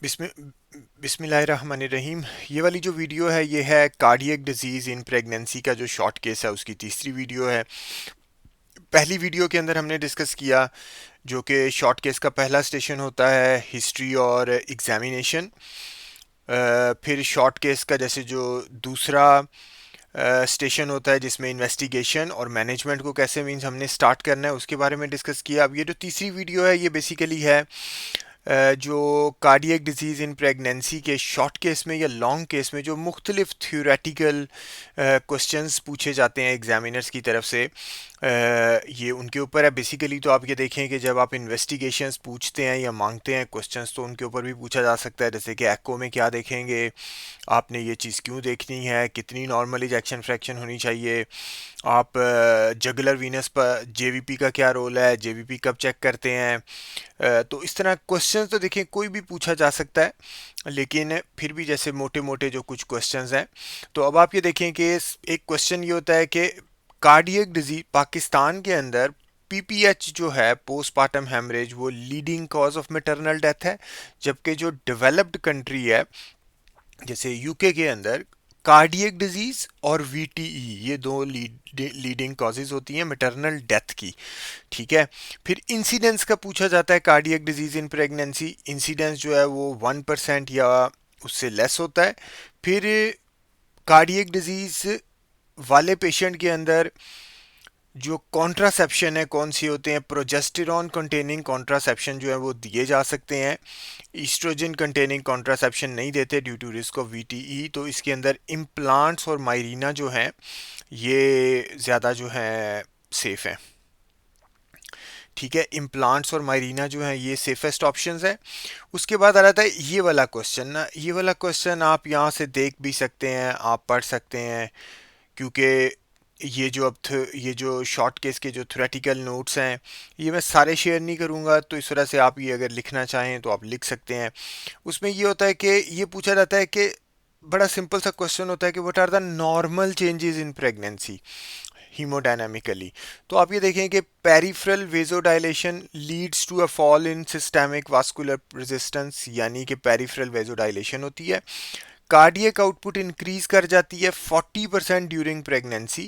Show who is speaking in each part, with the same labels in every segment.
Speaker 1: बिस्मि बिस्मिल्लाहिर्रहमानिर्रहीम। ये वाली जो वीडियो है ये है कार्डियक डिजीज़ इन प्रेगनेंसी का जो शॉर्ट केस है उसकी तीसरी वीडियो है। पहली वीडियो के अंदर हमने डिस्कस किया जो कि शॉर्ट केस का पहला स्टेशन होता है हिस्ट्री और एग्जामिनेशन। फिर शॉर्ट केस का जैसे जो दूसरा स्टेशन होता है जिसमें इन्वेस्टिगेशन और मैनेजमेंट को कैसे मीन्स हमने स्टार्ट करना है उसके बारे में डिस्कस किया। अब ये जो तीसरी वीडियो है ये बेसिकली है जो कार्डियक डिजीज़ इन प्रेगनेंसी के शॉर्ट केस में या लॉन्ग केस में जो मुख्तलिफ थ्योरेटिकल क्वेश्चंस पूछे जाते हैं एग्जामिनर्स की तरफ से, ये उनके ऊपर है बेसिकली। तो आप ये देखें कि जब आप इन्वेस्टिगेशंस पूछते हैं या मांगते हैं क्वेश्चंस तो उनके ऊपर भी पूछा जा सकता है, जैसे कि एको में क्या देखेंगे, आपने ये चीज़ क्यों देखनी है, कितनी नॉर्मल इजेक्शन फ्रैक्शन होनी चाहिए, आप जगुलर वीनस पर जेवीपी का क्या रोल है, जेवीपी कब चेक करते हैं। तो इस तरह क्वेश्चंस तो देखिए कोई भी पूछा जा सकता है, लेकिन फिर भी जैसे मोटे मोटे जो कुछ क्वेश्चंस हैं। तो अब आप ये देखें कि एक क्वेश्चन ये होता है कि कार्डियक डिजीज पाकिस्तान के अंदर पीपीएच जो है पोस्टमार्टम हेमरेज वो leading cause of maternal death है, जबकि जो डेवलप्ड कंट्री है जैसे यूके के अंदर कार्डियक डिजीज और वीटीई ये दो लीडिंग कॉजेज होती हैं मैटरनल डेथ की। ठीक है। फिर इंसिडेंस का पूछा जाता है cardiac disease in pregnancy, incidence जो है वो 1% या उससे लेस होता है। फिर कार्डियक डिजीज वाले पेशेंट के अंदर जो कॉन्ट्रासेप्शन है कौन सी होते हैं, प्रोजेस्टेरॉन कंटेनिंग कॉन्ट्रासेप्शन जो है वो दिए जा सकते हैं, ईस्ट्रोजन कंटेनिंग कॉन्ट्रासेप्शन नहीं देते ड्यू टू रिस्क ऑफ वीटीई। तो इसके अंदर इम्प्लांट्स और मायरीना जो हैं ये ज़्यादा जो है सेफ़ हैं। ठीक है, इम्प्लांट्स और मायरीना जो है ये सेफेस्ट ऑप्शंस है। उसके बाद आ जाता है ये वाला क्वेश्चन ना, ये वाला क्वेश्चन आप यहाँ से देख भी सकते हैं, आप पढ़ सकते हैं, क्योंकि ये जो ये जो शॉर्ट केस के जो थ्योरेटिकल नोट्स हैं ये मैं सारे शेयर नहीं करूँगा, तो इस तरह से आप ये अगर लिखना चाहें तो आप लिख सकते हैं। उसमें ये होता है कि ये पूछा जाता है कि बड़ा सिंपल सा क्वेश्चन होता है कि what are the normal changes in pregnancy hemodynamically. तो आप ये देखें कि peripheral vasodilation leads to a fall in systemic vascular resistance, यानी कि पेरिफेरल वेजोडाइलेशन होती है। कार्डियक आउटपुट इंक्रीज कर जाती है 40% ड्यूरिंग प्रेगनेंसी,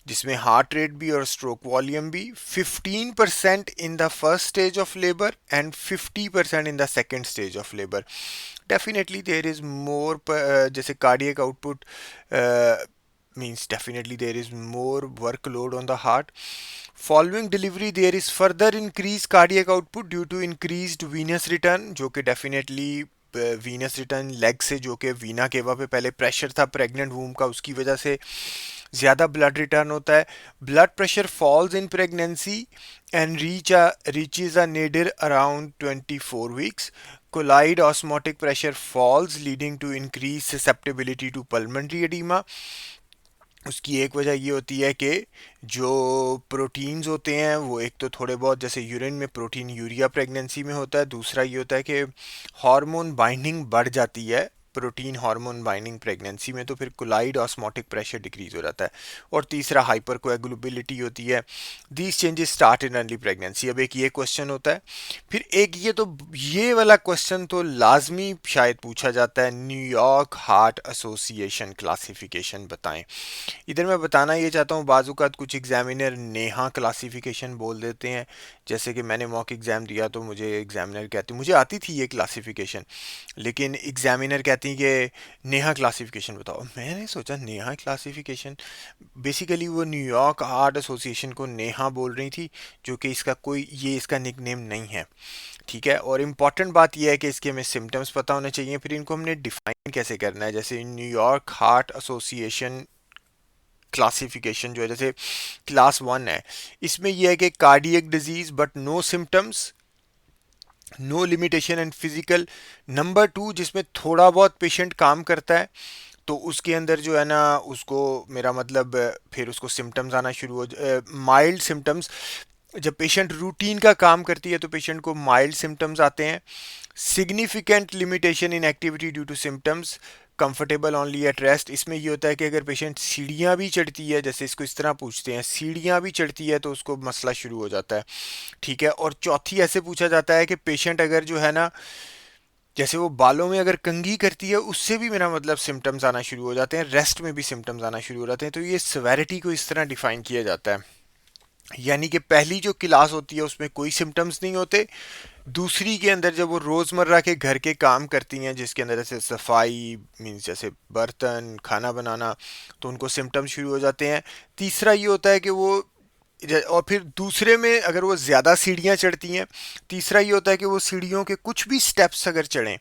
Speaker 1: जिसमें हार्ट रेट भी और स्ट्रोक वॉल्यूम भी, 15% in the first stage of labour and 50% in the second stage of labour. Definitely there is more, जैसे cardiac output means definitely there is more workload on the heart. Following delivery there is further increased cardiac output due to increased venous return, जो कि definitely venous return leg से, जो कि वीना केवा पे पहले pressure था प्रेग्नेंट वूम का, उसकी वजह से ज़्यादा ब्लड रिटर्न होता है। Blood pressure falls in pregnancy and reaches a nadir around 24 weeks. Colloid osmotic pressure falls leading to increase susceptibility to pulmonary oedema. उसकी एक वजह ये होती है कि जो प्रोटीन्स होते हैं वो एक तो थोड़े बहुत जैसे यूरिन में प्रोटीन यूरिया प्रेगनेंसी में होता है, दूसरा ये होता है कि हार्मोन बाइंडिंग बढ़ जाती है प्रोटीन हार्मोन बाइंडिंग प्रेगनेंसी में, तो फिर कोलाइड ऑस्मोटिक प्रेशर डिक्रीज हो जाता है। और तीसरा हाइपर कोएगुलेबिलिटी होती है। These changes start in early pregnancy. अब एक ये क्वेश्चन होता है, फिर एक ये वाला क्वेश्चन तो लाजमी शायद पूछा जाता है, न्यूयॉर्क हार्ट एसोसिएशन क्लासिफिकेशन बताएं। इधर मैं बताना ये चाहता हूँ बाज़ कुछ एग्जामिनर नेहा क्लासिफिकेशन बोल देते हैं। जैसे कि मैंने मॉक एग्ज़ाम दिया तो मुझे एग्जामिनर कहती, मुझे आती थी ये क्लासिफिकेशन, लेकिन एग्जामिनर कहती कि नेहा क्लासिफिकेशन बताओ। मैंने सोचा नेहा क्लासिफिकेशन, बेसिकली वो न्यूयॉर्क हार्ट एसोसिएशन को नेहा बोल रही थी, जो कि इसका कोई ये इसका निक नेम नहीं है। ठीक है, और इम्पॉर्टेंट बात यह है कि इसके हमें सिम्टम्स पता होने चाहिए, फिर इनको हमने डिफाइन कैसे करना है। जैसे न्यूयॉर्क हार्ट एसोसिएशन क्लासिफिकेशन जो है, जैसे क्लास 1 है, इसमें यह है कि cardiac disease but no symptoms, no limitation and physical. Number 2 जिसमें थोड़ा बहुत पेशेंट काम करता है, तो उसके अंदर जो है ना उसको, मेरा मतलब फिर उसको सिम्टम्स आना शुरू हो, माइल्ड सिम्टम्स। जब पेशेंट रूटीन का काम करती है तो पेशेंट को माइल्ड सिम्टम्स आते हैं। Significant limitation in activity due to symptoms, comfortable only at rest. इसमें ये होता है कि अगर पेशेंट सीढ़ियाँ भी चढ़ती है, जैसे इसको इस तरह पूछते हैं, सीढ़ियाँ भी चढ़ती है तो उसको मसला शुरू हो जाता है। ठीक है, और चौथी ऐसे पूछा जाता है कि पेशेंट अगर जो है ना, जैसे वो बालों में अगर कंघी करती है उससे भी मेरा मतलब सिम्टम्स आना शुरू हो जाते हैं, रेस्ट में भी सिम्टम्स आना शुरू हो जाते हैं। तो ये सेवेरिटी को इस तरह डिफाइन किया जाता है, यानी कि पहली जो क्लास होती है उसमें कोई सिम्टम्स नहीं होते, दूसरी के अंदर जब वो रोज़मर्रा के घर के काम करती हैं जिसके अंदर जैसे सफाई मीन्स जैसे बर्तन खाना बनाना, तो उनको सिम्टम्स शुरू हो जाते हैं। तीसरा ये होता है कि वो और फिर दूसरे में अगर वो ज़्यादा सीढ़ियाँ चढ़ती हैं, तीसरा ये होता है कि वो सीढ़ियों के कुछ भी स्टेप्स अगर चढ़ें,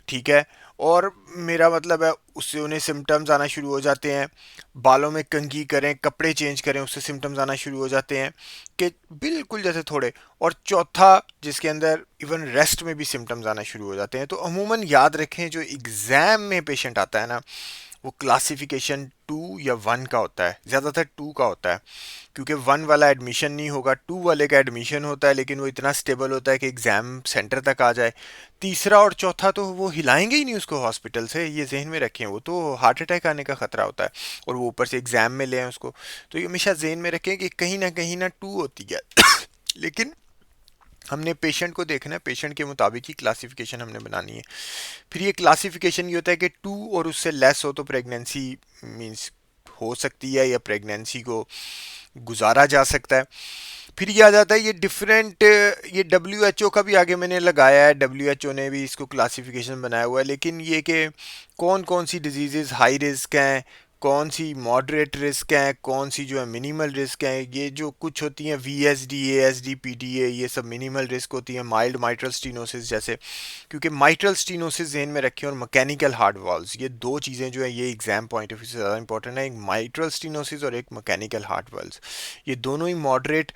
Speaker 1: ठीक है, और मेरा मतलब है उससे उन्हें सिम्टम्स आना शुरू हो जाते हैं। बालों में कंघी करें, कपड़े चेंज करें, उससे सिम्टम्स आना शुरू हो जाते हैं कि बिल्कुल जैसे थोड़े। और चौथा जिसके अंदर इवन रेस्ट में भी सिम्टम्स आना शुरू हो जाते हैं। तो अमूमन याद रखें जो एग्ज़ाम में पेशेंट आता है ना, वो क्लासिफिकेशन 2 या 1 का होता है, ज़्यादातर 2 का होता है, क्योंकि 1 वाला एडमिशन नहीं होगा, 2 वाले का एडमिशन होता है, लेकिन वो इतना स्टेबल होता है कि एग्ज़ाम सेंटर तक आ जाए। तीसरा और चौथा तो वो हिलाएंगे ही नहीं उसको हॉस्पिटल से, ये जहन में रखें, वो तो हार्ट अटैक आने का खतरा होता है, और वो ऊपर से एग्ज़ाम में ले आए उसको। तो ये हमेशा जहन में रखें कि कहीं ना 2 होती है लेकिन हमने पेशेंट को देखना है, पेशेंट के मुताबिक ही क्लासिफिकेशन हमने बनानी है। फिर ये क्लासिफिकेशन ये होता है कि 2 और उससे लेस हो तो प्रेगनेंसी मींस हो सकती है, या प्रेगनेंसी को गुजारा जा सकता है। फिर ये आ जाता है ये डिफरेंट, ये डब्ल्यू एच ओ का भी आगे मैंने लगाया है, डब्ल्यू एच ओ ने भी इसको क्लासिफिकेशन बनाया हुआ है, लेकिन ये कि कौन कौन सी डिजीज़ हाई रिस्क हैं, कौन सी मॉडरेट रिस्क हैं, कौन सी जो है मिनिमल रिस्क हैं, ये जो कुछ होती हैं V S D A S D P D A, ये सब मिनिमल रिस्क होती हैं, माइल्ड माइट्रल स्टीनोसिस जैसे। क्योंकि माइट्रल स्टीनोसिस जहन में रखें और मैकेनिकल हार्ट वॉल्व्स, ये दो चीज़ें जो है ये एग्जाम पॉइंट ऑफ व्यू से ज़्यादा इंपॉर्टेंट है, एक माइट्रल स्टीनोसिस और एक मैकेनिकल हार्ट वॉल्व्स। ये दोनों ही मॉडरेट,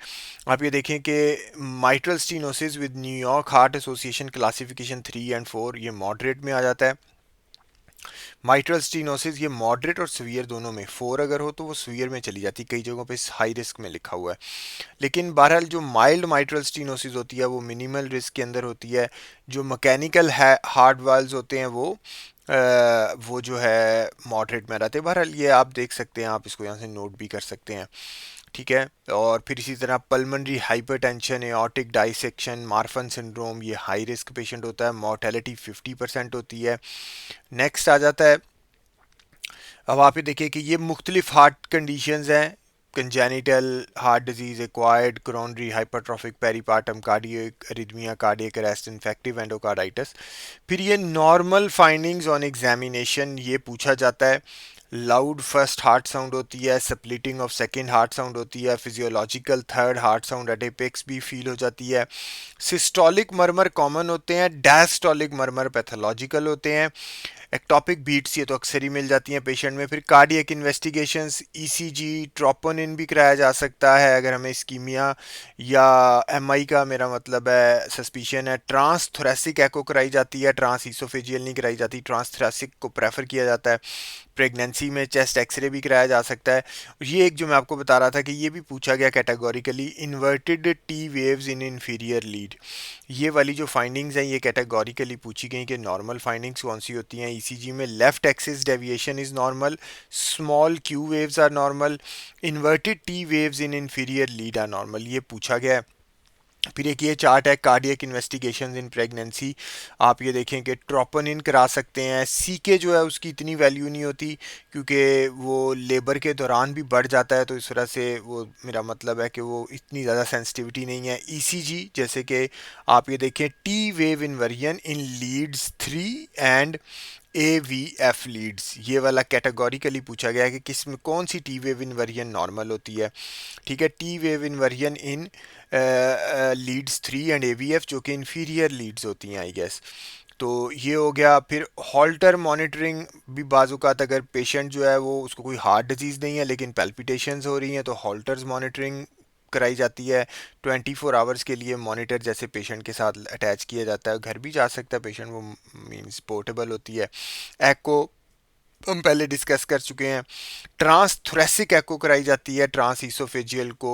Speaker 1: आप ये देखें कि mitral stenosis with New York heart association classification 3 और 4 ये मॉडरेट में आ जाता है। माइट्रल स्टीनोसिस ये मॉडरेट और सीवियर दोनों में, 4 अगर हो तो वो सीवियर में चली जाती है, कई जगहों पे हाई रिस्क में लिखा हुआ है। लेकिन बहरहाल जो माइल्ड माइट्रल स्टीनोसिस होती है वो मिनिमल रिस्क के अंदर होती है। जो मैकेनिकल हार्ट वाल्व्स होते हैं वो जो है मॉडरेट में रहते हैं। बहरहाल ये आप देख सकते हैं, आप इसको यहाँ से नोट भी कर सकते हैं, ठीक है। और फिर इसी तरह pulmonary hypertension, aortic dissection, Marfan syndrome, ये हाई रिस्क पेशेंट होता है, मोर्टेलिटी 50% होती है। नेक्स्ट आ जाता है, अब आप ये देखिए कि ये मुख्तलिफ हार्ट कंडीशंस हैं, congenital heart disease, acquired coronary hypertrophic peripartum cardiac arrhythmia, cardiac arrest, infective endocarditis. फिर ये नॉर्मल फाइंडिंग्स ऑन एग्जामिनेशन ये पूछा जाता है। लाउड फर्स्ट हार्ट साउंड होती है, splitting of second heart sound होती है, physiological third heart sound eight apex भी फील हो जाती है, सिस्टोलिक मरमर कॉमन होते हैं, डायस्टोलिक मरमर पैथोलॉजिकल होते हैं, एक्टॉपिक बीट्स ये तो अक्सर ही मिल जाती हैं पेशेंट में। फिर कार्डियक इन्वेस्टिगेशंस, ईसीजी, ट्रोपोनिन भी कराया जा सकता है अगर हमें इस्कीमिया या एमआई का मेरा मतलब है सस्पिशन है। ट्रांस थोरेसिक एको कराई जाती है, ट्रांस ईसोफेजियल नहीं कराई जाती, ट्रांस थोरेसिक को प्रेफर किया जाता है। प्रेगनेंसी में चेस्ट एक्सरे भी कराया जा सकता है। ये एक जो मैं आपको बता रहा था कि ये भी पूछा गया categorically, inverted T waves in inferior lead, ये वाली जो फाइंडिंग्स हैं ये कैटेगोरिकली पूछी गई कि नॉर्मल फाइंडिंग्स कौन सी होती हैं। ईसीजी में left axis deviation is normal, small Q waves are normal, inverted T waves in inferior lead are normal, ये पूछा गया है। फिर एक ये चार्ट है कार्डियक इन्वेस्टिगेशन इन प्रेगनेंसी, आप ये देखें कि ट्रोपोनिन करा सकते हैं, सीके जो है उसकी इतनी वैल्यू नहीं होती क्योंकि वो लेबर के दौरान भी बढ़ जाता है, तो इस वजह से वो मेरा मतलब है कि वो इतनी ज़्यादा सेंसिटिविटी नहीं है। ईसीजी जैसे कि आप ये देखें T wave inversion in leads 3 and AVF leads, ये वाला कैटेगोरिकली पूछा गया है कि किस में कौन सी टी वेव इन्वर्जन नॉर्मल होती है, ठीक है। T wave inversion in leads 3 and AVF जो कि इन्फीरियर लीड्स होती हैं आई गेस। तो ये हो गया। फिर हॉल्टर मॉनिटरिंग भी बाज़ात अगर पेशेंट जो है वो उसको कोई हार्ट डिजीज़ नहीं है लेकिन पेल्पिटेशंस हो रही हैं तो हॉल्टर्स मॉनिटरिंग कराई जाती है। 24 आवर्स के लिए मॉनिटर जैसे पेशेंट के साथ अटैच किया जाता है, घर भी जा सकता है पेशेंट, वो मींस पोर्टेबल होती है। एको हम पहले डिस्कस कर चुके हैं। ट्रांस थोरेसिक एको कराई जाती है ट्रांस ईसोफेजियल को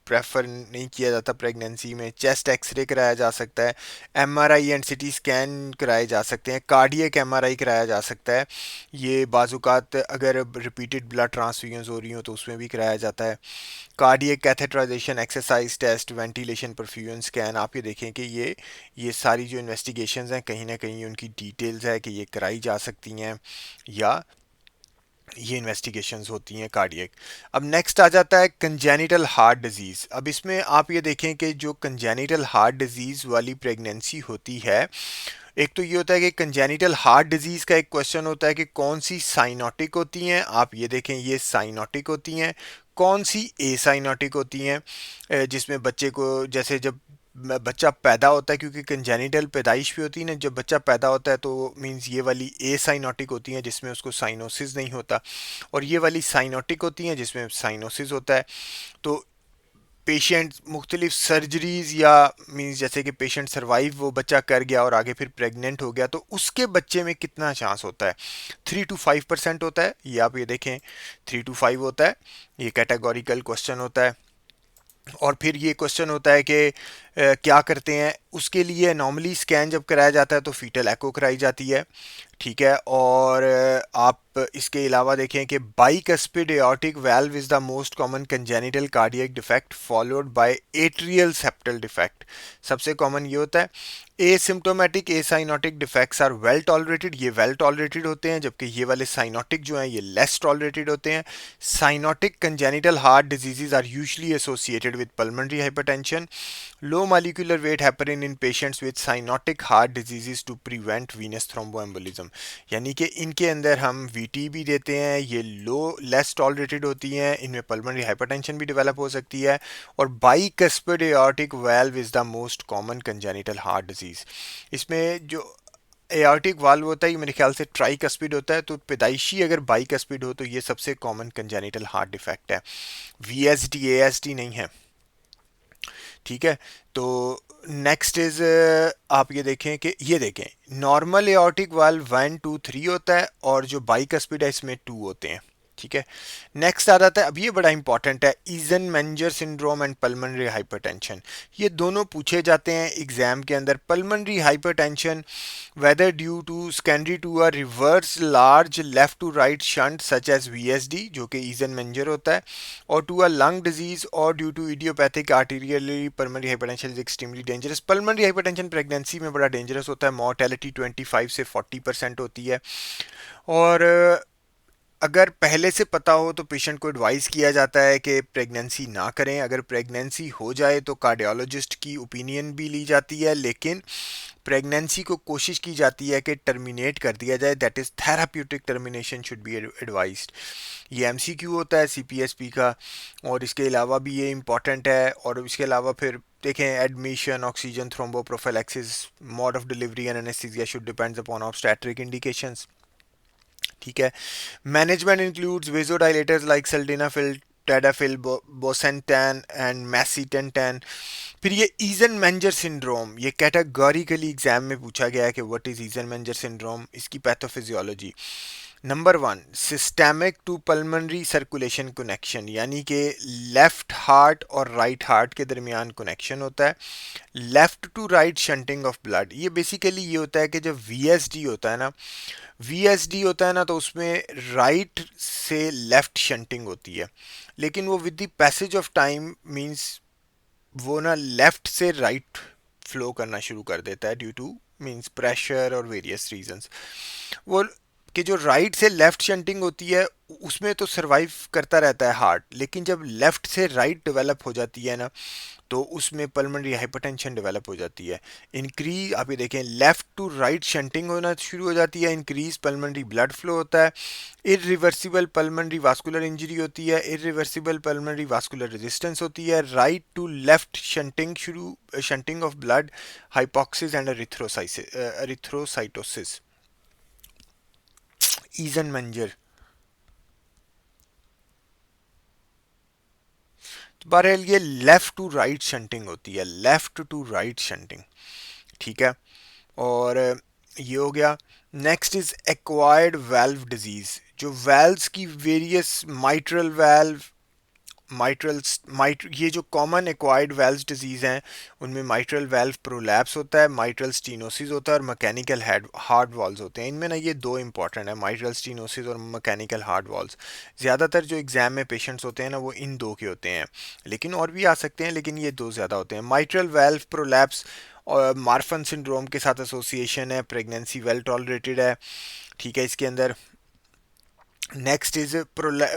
Speaker 1: प्रेफर नहीं किया जाता प्रेगनेंसी में। चेस्ट एक्सरे कराया जा सकता है, एमआरआई एंड सिटी स्कैन कराए जा सकते हैं, कार्डियक एमआरआई कराया जा सकता है। ये बाजुकात अगर रिपीटेड ब्लड ट्रांसफ्यूजन हो रही हो तो उसमें भी कराया जाता है। Cardiac catheterisation, exercise test, ventilation, perfusion scan, आप ये देखें कि ये सारी जो इन्वेस्टिगेशंस हैं कहीं ना कहीं उनकी डिटेल्स है कि ये कराई जा सकती हैं या ये इन्वेस्टिगेशंस होती हैं कार्डियक। अब नेक्स्ट आ जाता है कंजेनिटल हार्ट डिजीज़। अब इसमें आप ये देखें कि जो कंजेनिटल हार्ट डिजीज़ वाली प्रेगनेंसी होती है, एक तो ये होता है कि कंजेनिटल हार्ट डिजीज़ का एक क्वेश्चन होता है कि कौन सी साइनोटिक होती हैं। आप ये देखें ये साइनोटिक होती हैं, कौन सी ए साइनोटिक होती हैं, जिसमें बच्चे को जैसे जब बच्चा पैदा होता है, क्योंकि कंजेनिटल पैदाइश भी होती है ना, जब बच्चा पैदा होता है तो मींस ये वाली ए साइनोटिक होती हैं जिसमें उसको साइनोसिस नहीं होता, और ये वाली साइनोटिक होती हैं जिसमें साइनोसिस होता है। तो पेशेंट मुख्तलिफ सर्जरीज या मींस जैसे कि पेशेंट सर्वाइव वो बच्चा कर गया और आगे फिर प्रेग्नेंट हो गया, तो उसके बच्चे में कितना चांस होता है? 3 to 5% होता है, ये आप ये देखें 3 to 5 होता है। ये कैटेगोरिकल क्वेश्चन होता है। और फिर ये क्वेश्चन होता है कि क्या करते हैं उसके लिए। नॉर्मली स्कैन जब कराया जाता है तो फीटल एको कराई जाती है, ठीक है। और आप इसके अलावा देखें कि bicuspid aortic valve is the most common congenital cardiac defect followed by atrial septal defect. सबसे कॉमन ये होता है। Asymptomatic acyanotic defects are well tolerated, ये वेल टॉलरेटेड होते हैं, जबकि ये वाले साइनोटिक जो हैं ये लेस टॉलरेटेड होते हैं। Cyanotic congenital heart diseases are usually associated with pulmonary hypertension. Low molecular weight heparin in patients with cyanotic heart diseases to prevent venous thromboembolism. यानी कि इनके अंदर हम वीटी भी देते हैं, ये लो लेस टॉलरेटेड होती हैं, इनमें पल्मोनरी हाइपरटेंशन भी डेवलप हो सकती है। और bicuspid aortic valve is the most common congenital heart disease. इसमें जो एआर्टिक वाल्व होता है ये मेरे ख्याल से ट्राइकस्पिड होता है, तो पैदाइशी अगर बाइकस्पिड हो तो ये सबसे कॉमन कंजेनिटल हार्ट डिफेक्ट है। वीएसडी एएसडी नहीं है, ठीक है। तो नेक्स्ट इज आप ये देखें कि ये देखें नॉर्मल एओर्टिक वाल्व 1 2 3 होता है और जो बाइकस्पिड है इसमें 2 होते हैं, ठीक है। नेक्स्ट आ जाता है, अब ये बड़ा इंपॉर्टेंट है, Eisenmenger syndrome and pulmonary hypertension. ये दोनों पूछे जाते हैं एग्जाम के अंदर। Pulmonary hypertension whether due to secondary to a reverse large left to right shunt such as VSD जो कि ईजन-मेंजर होता है, और टू अ लंग डिजीज और due to idiopathic arterially pulmonary hypertension is extremely dangerous. Pulmonary hypertension pregnancy में बड़ा dangerous होता है, मॉर्टेलिटी 25 से 40% होती है। और अगर पहले से पता हो तो पेशेंट को एडवाइस किया जाता है कि प्रेगनेंसी ना करें। अगर प्रेगनेंसी हो जाए तो कार्डियोलॉजिस्ट की ओपिनियन भी ली जाती है, लेकिन प्रेगनेंसी को कोशिश की जाती है कि टर्मिनेट कर दिया जाए, that is therapeutic termination should be advised. ये एमसीक्यू होता है सीपीएसपी का, और इसके अलावा भी ये इम्पॉर्टेंट है। और इसके अलावा फिर देखें admission, oxygen thromboprophylaxis, mode of delivery and anaesthesia should depends upon obstetric indications, ठीक है। Management includes vasodilators like sildenafil, tadalafil, bosentan and macitentan. फिर ये ईजन मेंजर सिंड्रोम, ये कैटेगोरिकली एग्जाम में पूछा गया है कि what is Eisenmenger syndrome. इसकी pathophysiology, number 1 systemic to pulmonary circulation connection, यानी कि लेफ्ट हार्ट और राइट हार्ट के दरमियान कनेक्शन होता है। Left to right shunting of blood, ये बेसिकली ये होता है कि जब वीएसडी होता है ना, वीएसडी होता है ना तो उसमें राइट से लेफ्ट शंटिंग होती है, लेकिन वो with the passage of time means वो ना लेफ्ट से राइट फ्लो करना शुरू कर देता है ड्यू टू मींस प्रेशर और वेरियस रीजंस। वो कि जो राइट से लेफ्ट शंटिंग होती है उसमें तो सरवाइव करता रहता है हार्ट, लेकिन जब लेफ्ट से राइट डेवलप हो जाती है ना तो उसमें पल्मोनरी हाइपरटेंशन डेवलप हो जाती है। इंक्रीज आप ये देखें लेफ्ट टू राइट शंटिंग होना शुरू हो जाती है, इंक्रीज पल्मोनरी ब्लड फ्लो होता है, इरिवर्सिबल पल्मोनरी वास्कुलर इंजरी होती है, इरिवर्सिबल पल्मोनरी वास्कुलर रेजिस्टेंस होती है, राइट टू लेफ्ट शंटिंग शुरू shunting of blood, hypoxia and erythrocytosis. Eisenmenger, तो बहरहाल ये लेफ्ट टू राइट शंटिंग होती है, लेफ्ट टू राइट शंटिंग, ठीक है। और ये हो गया। Next is acquired valve disease, जो वाल्व्स की वेरियस माइट्रल वाल्व ये जो कॉमन एक्वायर्ड वेल्व डिजीज़ हैं उनमें माइट्रल वेल्व प्रोलैप्स होता है, माइट्रल स्टीनोसिस होता है और मैकेनिकल हार्ट वॉल्स होते हैं। इनमें ना ये दो इंपॉर्टेंट है, माइट्रल स्टीनोसिस और मैकेनिकल हार्ट वॉल्स। ज़्यादातर जो एग्ज़ाम में पेशेंट्स होते हैं ना वो इन दो के होते हैं, लेकिन और भी आ सकते हैं, लेकिन ये दो ज़्यादा होते हैं। माइट्रल वेल्व प्रोलैप्स और मार्फन सिंड्रोम के साथ एसोसिएशन है, प्रेगनेंसी वेल टॉलरेटेड है, ठीक है। इसके अंदर नेक्स्ट इज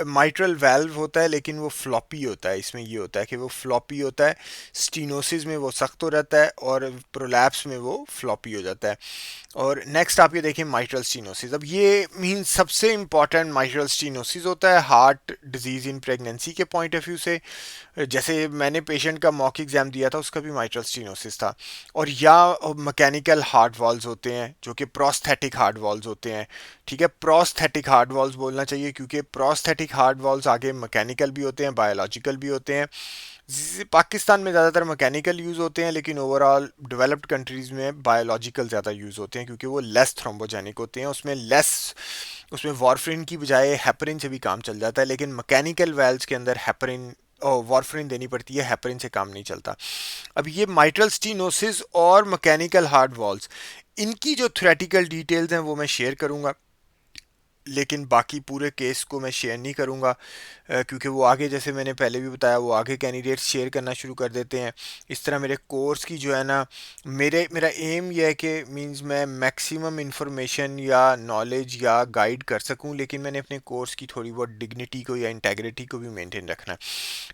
Speaker 1: माइट्रल वाल्व होता है लेकिन वो फ्लॉपी होता है। इसमें ये होता है कि वो फ्लॉपी होता है, स्टीनोसिस में वो सख्त हो जाता है और प्रोलैप्स में वो फ्लॉपी हो जाता है। और नेक्स्ट आप ये देखें माइट्रल स्टीनोसिस। अब ये मीन सबसे इंपॉर्टेंट माइट्रल स्टीनोसिस होता है हार्ट डिजीज़ इन प्रेगनेंसी के पॉइंट ऑफ व्यू से। जैसे मैंने पेशेंट का मॉक एग्जाम दिया था, उसका भी माइट्रल स्टीनोसिस था। और या मैकेनिकल हार्ट वॉल्स होते हैं जो कि प्रोस्थेटिक हार्ट वॉल्स होते हैं, ठीक है। प्रोस्थेटिक हार्ट वॉल्स बोलना चाहिए क्योंकि प्रोस्थेटिक हार्ट वॉल्स आगे मैकेनिकल भी होते हैं, बायोलॉजिकल भी होते हैं। पाकिस्तान में ज़्यादातर मैकेनिकल यूज़ होते हैं, लेकिन ओवरऑल डेवलप्ड कंट्रीज़ में बायोलॉजिकल ज़्यादा यूज़ होते हैं क्योंकि वो लेस थ्रोम्बोजेनिक होते हैं। उसमें वारफरिन की बजाय हेपरिन से भी काम चल जाता है, लेकिन मैकेनिकल वेल्व्स के अंदर हेपरिन वारफरिन देनी पड़ती है, हेपरिन से काम नहीं चलता। अब ये माइट्रल स्टीनोसिस और मैकेनिकल हार्ट वॉल्स, इनकी जो थ्योरेटिकल डिटेल्स हैं वो मैं शेयर करूंगा, लेकिन बाकी पूरे केस को मैं शेयर नहीं करूंगा क्योंकि वो आगे, जैसे मैंने पहले भी बताया, वो आगे कैंडिडेट्स शेयर करना शुरू कर देते हैं। इस तरह मेरे कोर्स की जो है ना, मेरा एम ये है कि मींस मैं मैक्सिमम इंफॉर्मेशन या नॉलेज या गाइड कर सकूं, लेकिन मैंने अपने कोर्स की थोड़ी बहुत डिग्निटी को या इंटेग्रिटी को भी मेंटेन रखना है,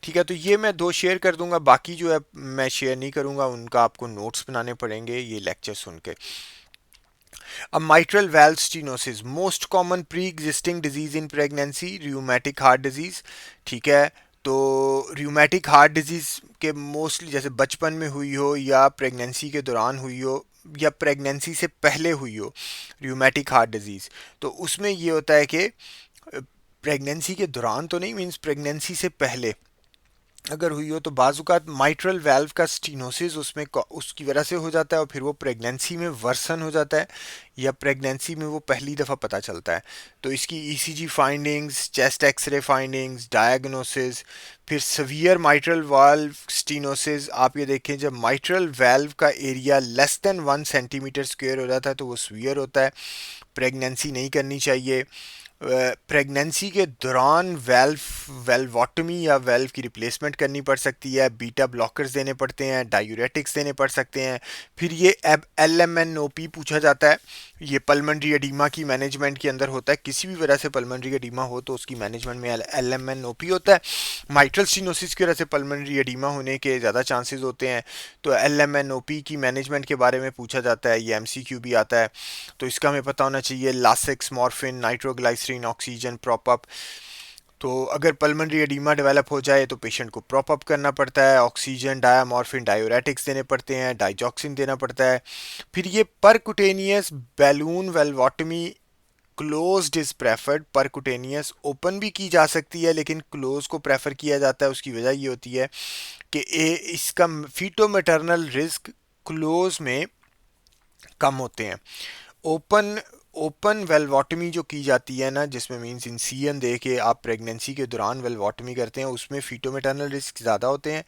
Speaker 1: ठीक है। तो ये मैं दो शेयर कर दूंगा, बाकी जो है मैं शेयर नहीं करूंगा, उनका आपको नोट्स बनाने पड़ेंगे ये लेक्चर सुन के। A mitral valve stenosis, most common pre-existing disease in pregnancy, rheumatic heart disease, ठीक है। तो rheumatic heart disease के मोस्टली जैसे बचपन में हुई हो या प्रेगनेंसी के दौरान हुई हो या प्रेगनेंसी से पहले हुई हो rheumatic heart disease, तो उसमें ये होता है कि प्रेगनेंसी के दौरान तो नहीं, मीन्स प्रेगनेंसी से पहले अगर हुई हो तो बाज़ात माइट्रल वाल्व का स्टीनोसिस उसमें उसकी वजह से हो जाता है और फिर वो प्रेगनेंसी में वर्सन हो जाता है या प्रेगनेंसी में वो पहली दफ़ा पता चलता है। तो इसकी ECG findings, chest X ray findings, diagnosis, फिर सवियर माइट्रल वाल्व स्टीनोसिस। आप ये देखें, जब माइट्रल वाल्व का area less than 1 centimetre square हो जाता है तो वो सवियर होता है, प्रेगनेंसी नहीं करनी चाहिए। प्रेगनेंसी के दौरान वेल्वोटमी या वेल्व की रिप्लेसमेंट करनी पड़ सकती है, बीटा ब्लॉकर्स देने पड़ते हैं, डायूरेटिक्स देने पड़ सकते हैं। फिर ये अब LMNOP पूछा जाता है, ये पल्मनरी एडीमा की मैनेजमेंट के अंदर होता है। किसी भी वजह से पल्मनरी एडीमा हो तो उसकी मैनेजमेंट में LMNOP होता है। माइट्रल स्टीनोसिस की वजह से पल्मनरी एडीमा होने के ज़्यादा चांसेस होते हैं, तो LMNOP की मैनेजमेंट के बारे में पूछा जाता है, ये MCQ भी आता है। तो इसका हमें पता होना चाहिए, Lasix, morphine, nitroglycerine, oxygen, prop up. तो अगर पल्मनरी एडीमा डेवलप हो जाए तो पेशेंट को प्रॉप अप करना पड़ता है, ऑक्सीजन, डायामॉर्फिन, डायूरेटिक्स देने पड़ते हैं, डाइजॉक्सिन देना पड़ता है। फिर ये percutaneous balloon valvotomy closed is preferred. Percutaneous open भी की जा सकती है, लेकिन क्लोज को प्रेफर किया जाता है। उसकी वजह ये होती है कि इसका फीटो मैटरनल रिस्क क्लोज में कम होते हैं। ओपन ओपन वेल्वोटमी जो की जाती है ना, जिसमें मींस इंसियन दे के आप प्रेगनेंसी के दौरान वेल्वोटमी करते हैं, उसमें फीटोमेटर्नल रिस्क ज़्यादा होते हैं।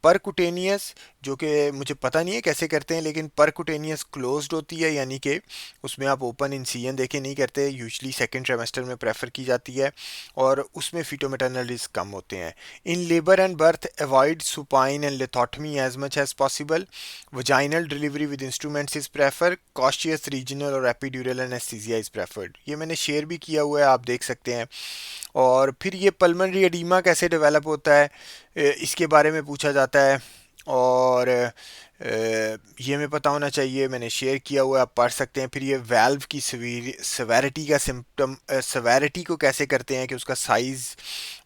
Speaker 1: परकुटेनियस, जो कि मुझे पता नहीं है कैसे करते हैं, लेकिन परकुटेनियस क्लोज्ड होती है, यानी कि उसमें आप ओपन इंसियन देके नहीं करते, यूजली सेकेंड ट्राइमेस्टर में प्रेफर की जाती है और उसमें फीटोमेटर्नल रिस्क कम होते हैं। In labour and birth avoid supine and lithotomy as much as possible. Vaginal delivery with instruments is prefer. Cautious regional और एपिड्यूरल एनेस्थीसिया इज प्रेफर्ड। ये मैंने शेयर भी किया हुआ है, आप देख सकते हैं। और फिर ये पल्मनरी एडीमा कैसे डेवलप होता है, इसके बारे में पूछा जाता है। और ये हमें पता होना चाहिए, मैंने शेयर किया हुआ है, आप पढ़ सकते हैं। फिर ये वाल्व की सवेरिटी का सिम्टम, सवेरिटी को कैसे करते हैं कि उसका साइज़,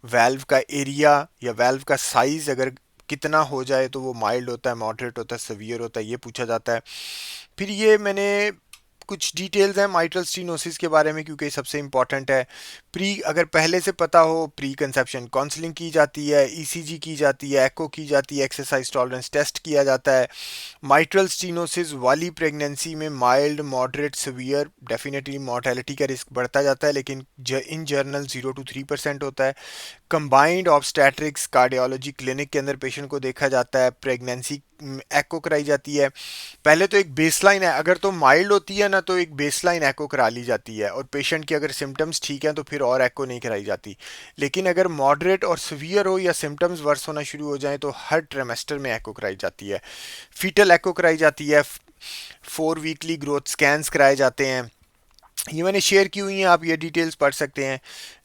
Speaker 1: वाल्व का एरिया या वाल्व का साइज़ अगर कितना हो जाए तो वो माइल्ड होता है, मॉडरेट होता है, सवियर होता है, ये पूछा जाता है। फिर ये मैंने कुछ डिटेल्स हैं माइट्रल स्टीनोसिस के बारे में क्योंकि सबसे इंपॉर्टेंट है। अगर पहले से पता हो, प्री कंसेप्शन काउंसलिंग की जाती है, ईसीजी की जाती है, एको की जाती है, एक्सरसाइज टॉलरेंस टेस्ट किया जाता है। माइट्रल स्टीनोसिस वाली प्रेगनेंसी में mild, moderate, severe definitely mortality का रिस्क बढ़ता जाता है, लेकिन इन जर्नल 0 to 3% होता है। कंबाइंड ऑब्स्टेट्रिक्स कार्डियोलॉजी क्लिनिक के अंदर पेशेंट को देखा जाता है, प्रेगनेंसी एको कराई जाती है। पहले तो एक बेसलाइन है, अगर तो माइल्ड होती है ना तो एक बेसलाइन एको करा ली जाती है, और पेशेंट की अगर सिम्टम्स ठीक हैं तो फिर और एको नहीं कराई जाती। लेकिन अगर मॉडरेट और सीवियर हो या सिम्टम्स वर्स होना शुरू हो जाए तो हर ट्रेमेस्टर में एको कराई जाती है। फीटल एको कराई जाती है, 4 वीकली ग्रोथ स्कैन्स कराए जाते हैं। ये मैंने शेयर की हुई हैं, आप ये डिटेल्स पढ़ सकते हैं।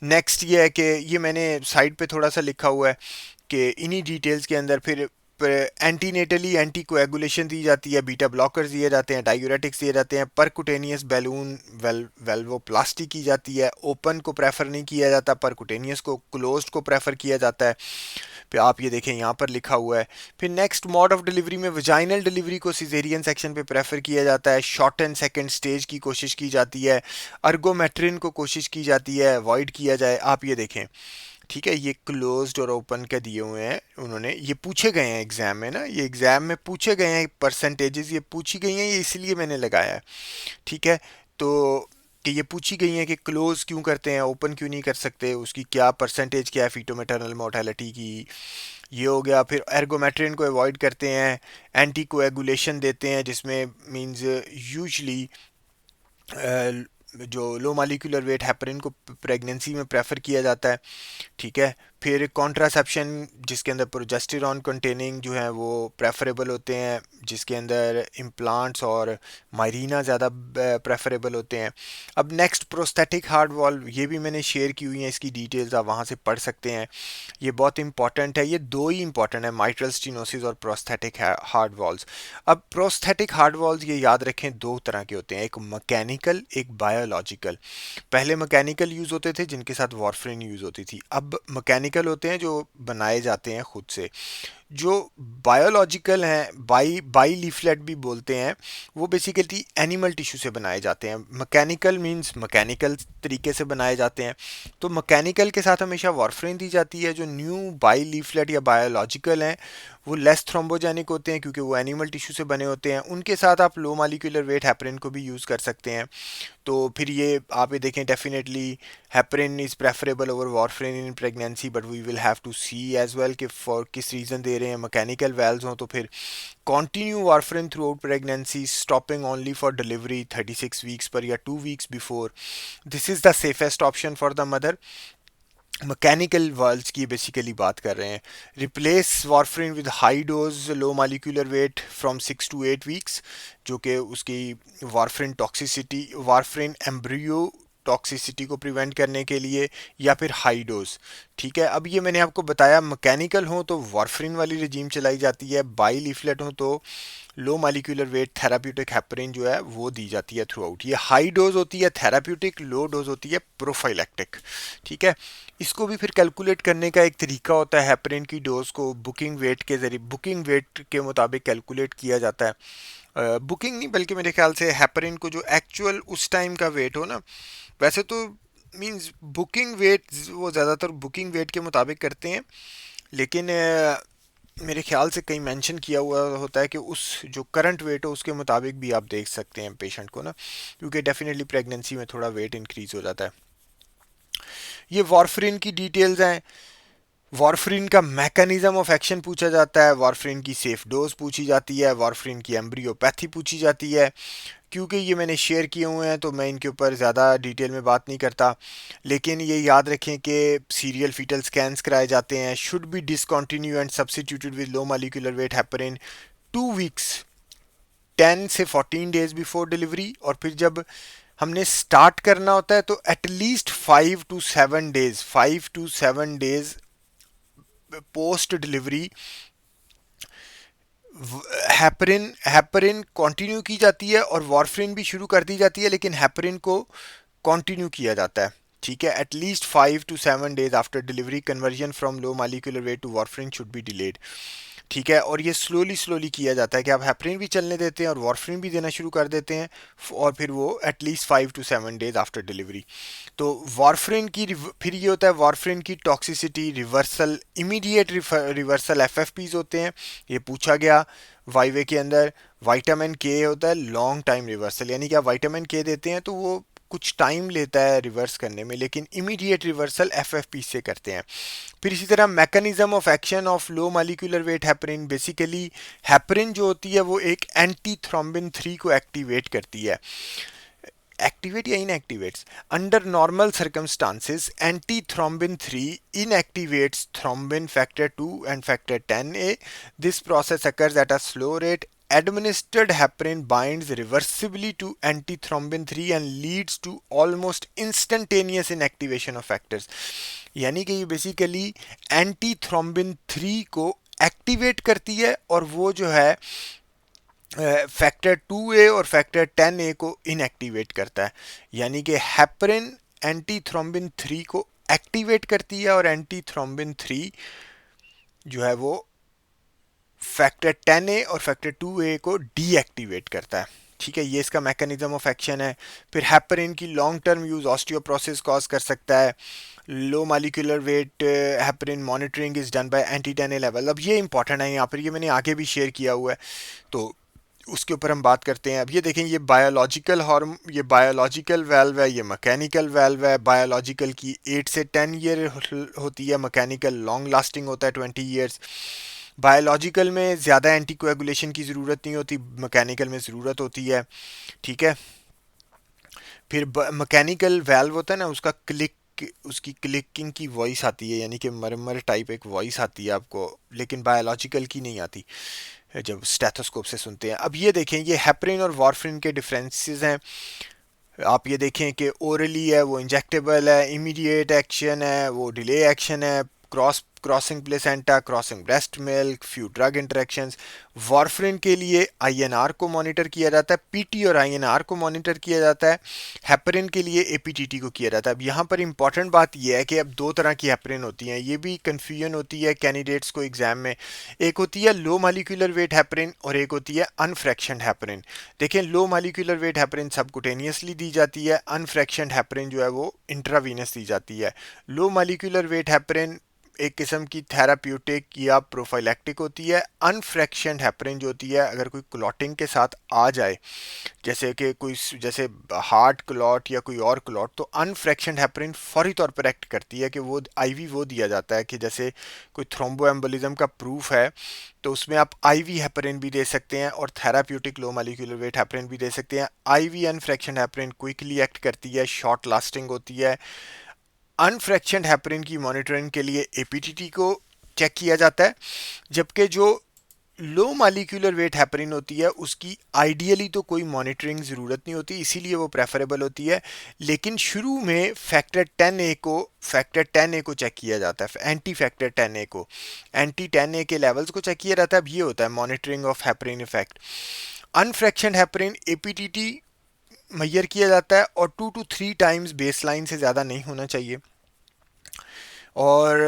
Speaker 1: नेक्स्ट ये है कि ये मैंने साइड पे थोड़ा सा लिखा हुआ है कि इन्हीं डिटेल्स के अंदर फिर एंटीनेटली एंटी कोएगुलेशन दी जाती है, बीटा ब्लॉकर्स दिए जाते हैं, डायूरेटिक्स दिए जाते हैं, परकुटेनियस बैलून वेल्वोप्लास्टी की जाती है। ओपन को प्रेफर नहीं किया जाता, परकुटेनियस को, क्लोज्ड को प्रेफर किया जाता है। फिर आप ये देखें यहाँ पर लिखा हुआ है। फिर नेक्स्ट मोड ऑफ डिलीवरी में वजाइनल डिलीवरी को सिजेरियन सेक्शन पे प्रेफर किया जाता है। शॉर्ट एंड सेकंड स्टेज की कोशिश की जाती है। अर्गोमेट्रिन को कोशिश की जाती है अवॉइड किया जाए। आप ये देखें, ठीक है, ये क्लोज्ड और ओपन के दिए हुए हैं उन्होंने, ये पूछे गए हैं एग्जाम में ना, ये एग्जाम में पूछे गए हैं, परसेंटेजेस ये पूछी गई हैं, ये इसलिए मैंने लगाया है। ठीक है, तो कि ये पूछी गई हैं कि क्लोज क्यों करते हैं, ओपन क्यों नहीं कर सकते, उसकी क्या परसेंटेज क्या है फीटो मैटरनल मोर्टेलिटी की। ये हो गया। फिर एर्गोमेट्रिन को अवॉइड करते हैं, एंटी कोएगुलेशन देते हैं जिसमें मींस यूजली जो लो मालिकुलर वेट हेपरिन को प्रेगनेंसी में प्रेफर किया जाता है। ठीक है, फिर कॉन्ट्रासेप्शन जिसके अंदर प्रोजेस्टेरॉन कंटेनिंग जो है वो प्रेफरेबल होते हैं, जिसके अंदर इम्प्लांट्स और मायरीना ज़्यादा प्रेफरेबल होते हैं। अब नेक्स्ट प्रोस्थेटिक हार्ट वॉल्व, ये भी मैंने शेयर की हुई है, इसकी डिटेल्स आप वहाँ से पढ़ सकते हैं। ये बहुत इंपॉर्टेंट है, ये दो ही इंपॉर्टेंट है, माइट्रल स्टीनोसिस और प्रोस्थेटिक हार्ट वॉल्व्स। अब प्रोस्थेटिक हार्ट वॉल्व्स ये याद रखें दो तरह के होते हैं, एक मैकेनिकल एक बायोलॉजिकल। पहले मैकेनिकल यूज़ होते थे जिनके साथ वार्फरिन यूज़ होती थी, अब मैकेनिकल होते हैं जो बनाए जाते हैं खुद से। जो बायोलॉजिकल हैं, बाई लीफलेट भी बोलते हैं, वो बेसिकली एनिमल टिश्यू से बनाए जाते हैं। मैकेनिकल मींस मैकेनिकल तरीके से बनाए जाते हैं। तो मैकेनिकल के साथ हमेशा वार्फरिन दी जाती है। जो न्यू बाई लीफलेट या बायोलॉजिकल हैं वो लेस थ्रोम्बोजेनिक होते हैं क्योंकि वो एनिमल टिश्यू से बने होते हैं, उनके साथ आप लो मालिकुलर वेट हेपरिन को भी यूज़ कर सकते हैं। तो फिर ये आप ये देखें, definitely heparin is preferable over warfarin in pregnancy, but we will have to see as well कि फॉर किस रीज़न दे रहे हैं। मैकेनिकल वेल्व्स हों तो फिर continue warfarin throughout pregnancy, stopping only for delivery 36 weeks पर या 2 weeks before. This is the safest option for the mother. Mechanical valves की बेसिकली बात कर रहे हैं। Replace warfarin with high dose low molecular wait from 6 to 8 weeks, जो कि उसकी warfarin toxicity, warfarin embryo toxicity को प्रिवेंट करने के लिए, या फिर हाई डोज। ठीक है, अब ये मैंने आपको बताया, मैकेनिकल हो तो वार्फरिन वाली रिजीम चलाई जाती है, बाई लीफलेट हो तो लो मालिकुलर वेट थेराप्यूटिक हेपरिन जो है वो दी जाती है थ्रू आउट। ये हाई डोज होती है थेराप्यूटिक, लो डोज होती है प्रोफाइलैक्टिक। ठीक है, इसको भी फिर कैलकुलेट करने का एक तरीका होता है, हेपरिन की डोज को बुकिंग वेट के जरिए, बुकिंग वेट के मुताबिक कैलकुलेट किया जाता है। बुकिंग नहीं बल्कि मेरे ख्याल से हेपरिन को जो एक्चुअल उस टाइम का वेट हो ना, वैसे तो मींस बुकिंग वेट वो ज़्यादातर बुकिंग वेट के मुताबिक करते हैं, लेकिन मेरे ख्याल से कहीं मेंशन किया हुआ होता है कि उस जो करंट वेट हो उसके मुताबिक भी आप देख सकते हैं पेशेंट को ना, क्योंकि डेफिनेटली प्रेगनेंसी में थोड़ा वेट इंक्रीज हो जाता है। ये वार्फरिन की डिटेल्स हैं। वार्फरिन का मैकेनिज्म ऑफ एक्शन पूछा जाता है, वार्फरिन की सेफ डोज पूछी जाती है, वार्फरिन की एम्ब्रियोपैथी पूछी जाती है। क्योंकि ये मैंने शेयर किए हुए हैं तो मैं इनके ऊपर ज़्यादा डिटेल में बात नहीं करता, लेकिन ये याद रखें कि सीरियल फीटल स्कैन्स कराए जाते हैं, should be discontinue and substituted with low molecular wait heparin 2 weeks 10 से 14 डेज बिफोर डिलीवरी। और फिर जब हमने स्टार्ट करना होता है तो at least 5 to 7 days post delivery heparin heparin continue की जाती है और वार्फरिन भी शुरू कर दी जाती है, लेकिन हेपरिन को कंटिन्यू किया जाता है। ठीक है, at least 5 to 7 days after delivery conversion from low molecular weight to warfarin should be delayed. ठीक है, और ये स्लोली स्लोली किया जाता है कि आप हेपरिन भी चलने देते हैं और वार्फरिन भी देना शुरू कर देते हैं, और फिर वो at least 5 to 7 days after delivery. तो वार्फरिन की फिर ये होता है वार्फरिन की टॉक्सिसिटी रिवर्सल, इमीडिएट रिवर्सल एफएफपीज होते हैं, ये पूछा गया वाईवे के अंदर। विटामिन के होता है लॉन्ग टाइम रिवर्सल, यानी कि आप विटामिन के देते हैं तो वो कुछ टाइम लेता है रिवर्स करने में, लेकिन इमीडिएट रिवर्सल एफएफपी से करते हैं। फिर इसी तरह mechanism of action of low molecular weight heparin, basically heparin जो होती है वो एक एंटी थ्रोम्बिन 3 को एक्टिवेट करती है। एक्टिवेट या inactivates, under normal circumstances anti thrombin 3 inactivates thrombin factor 2 and factor 10A. This process occurs at a slow rate. Administered heparin binds reversibly to antithrombin 3 and leads to almost instantaneous inactivation of factors. यानी कि ये basically anti thrombin 3 को activate करती है और वो जो है फैक्टर 2A और फैक्टर 10A को इनएक्टिवेट करता है। यानी कि हेपरिन एंटी थ्रोम्बिन 3 को एक्टिवेट करती है और एंटी थ्रोम्बिन 3 जो है वो फैक्टर 10A और फैक्टर 2A को डीएक्टिवेट करता है। ठीक है, ये इसका मैकेनिज्म ऑफ एक्शन है। फिर हेपरिन की long term use osteoporosis cause कर सकता है। लो molecular weight heparin monitoring is done by anti 10A level. अब ये इंपॉर्टेंट है यहाँ पर, ये मैंने आगे भी शेयर किया हुआ है तो उसके ऊपर हम बात करते हैं। अब ये देखें, ये बायोलॉजिकल वेल्व है, ये मैकेनिकल वेल्व है। बायोलॉजिकल की 8 से 10 ईयर होती है, मैकेनिकल लॉन्ग लास्टिंग होता है 20 ईयर्स। बायोलॉजिकल में ज़्यादा एंटीकोएगुलेशन की ज़रूरत नहीं होती, मैकेनिकल में ज़रूरत होती है। ठीक है, फिर मैकेनिकल वेल्व होता है ना, उसकी क्लिकिंग की वॉइस आती है, यानी कि मरमर टाइप एक वॉइस आती है आपको, लेकिन बायोलॉजिकल की नहीं आती जब स्टेथोस्कोप से सुनते हैं। अब ये देखें, ये हेपरिन और वारफरिन के डिफरेंसेस हैं। आप ये देखें कि ओरली है वो इंजेक्टेबल है, इमीडिएट एक्शन है वो डिले एक्शन है, crossing placenta, crossing breast milk, few drug interactions. Warfarin के लिए आईएनआर को मॉनिटर किया जाता है, पीटी और आईएनआर को मॉनिटर किया जाता है। हेपरिन के लिए एपीटीटी को किया जाता है। अब यहाँ पर इंपॉर्टेंट बात यह है कि अब दो तरह की हेपरिन होती हैं, ये भी कन्फ्यूजन होती है कैंडिडेट्स को एग्जाम में। एक होती है लो मॉलिक्यूलर वेट हेपरिन और एक होती है अनफ्रैक्शनड हेपरिन। देखें, लो मॉलिक्यूलर वेट हेपरिन सबकुटेनियसली दी जाती है, अनफ्रैक्शनड हेपरिन जो है वो इंट्रावीनस दी जाती है। लो मॉलिक्यूलर वेट हेपरिन एक किस्म की थेराप्यूटिक या प्रोफाइलैक्टिक होती है। अनफ्रैक्शनड हेपरिन जो होती है, अगर कोई क्लॉटिंग के साथ आ जाए, जैसे कि कोई जैसे हार्ट क्लॉट या कोई और क्लॉट, तो अनफ्रैक्शनड हेपरिन फौरी तौर पर एक्ट करती है कि वो आईवी वो दिया जाता है कि जैसे कोई थ्रोम्बोएम्बोलिज्म का प्रूफ है तो उसमें आप आईवी हेपरिन भी दे सकते हैं और थेराप्यूटिक लो मॉलिक्यूलर वेट हेपरिन भी दे सकते हैं। आईवी अनफ्रैक्शनड हेपरिन क्विकली एक्ट करती है, शॉर्ट लास्टिंग होती है। अनफ्रैक्शनड हेपरिन की मॉनिटरिंग के लिए एपीटीटी को चेक किया जाता है, जबकि जो लो मॉलिक्यूलर वेट हेपरिन होती है उसकी आइडियली तो कोई मॉनिटरिंग ज़रूरत नहीं होती, इसीलिए वो प्रेफरेबल होती है। लेकिन शुरू में फैक्टर 10A को चेक किया जाता है, एंटी फैक्टर 10A को, एंटी 10A के लेवल्स को चेक किया जाता है। अब ये होता है monitoring of heparin effect. Unfractionated heparin APTT मैयर किया जाता है और 2 to 3 टाइम्स बेसलाइन से ज़्यादा नहीं होना चाहिए। और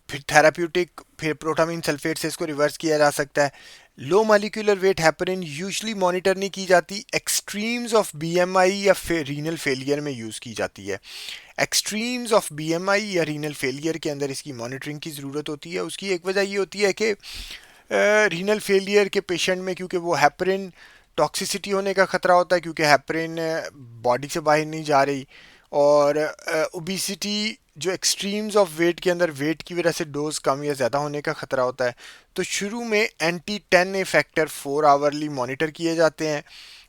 Speaker 1: फिर थेराप्यूटिक, फिर प्रोटामीन सल्फेट से इसको रिवर्स किया जा सकता है। लो molecular weight heparin usually monitor नहीं की जाती, एक्सट्रीम्स ऑफ बीएमआई या रीनल फेलियर में यूज़ की जाती है। एक्सट्रीम्स ऑफ बीएमआई या रीनल फेलियर के अंदर इसकी मॉनिटरिंग की ज़रूरत होती है। उसकी एक वजह ये होती है कि रीनल फेलियर के पेशेंट में, क्योंकि वो हेपरिन टॉक्सिसिटी होने का ख़तरा होता है, क्योंकि हेपरिन बॉडी से बाहर नहीं जा रही, और ओबिसिटी जो एक्सट्रीम्स ऑफ वेट के अंदर वेट की वजह से डोज कम या ज़्यादा होने का ख़तरा होता है। तो शुरू में anti 10A factor 4 hourly monitor किए जाते हैं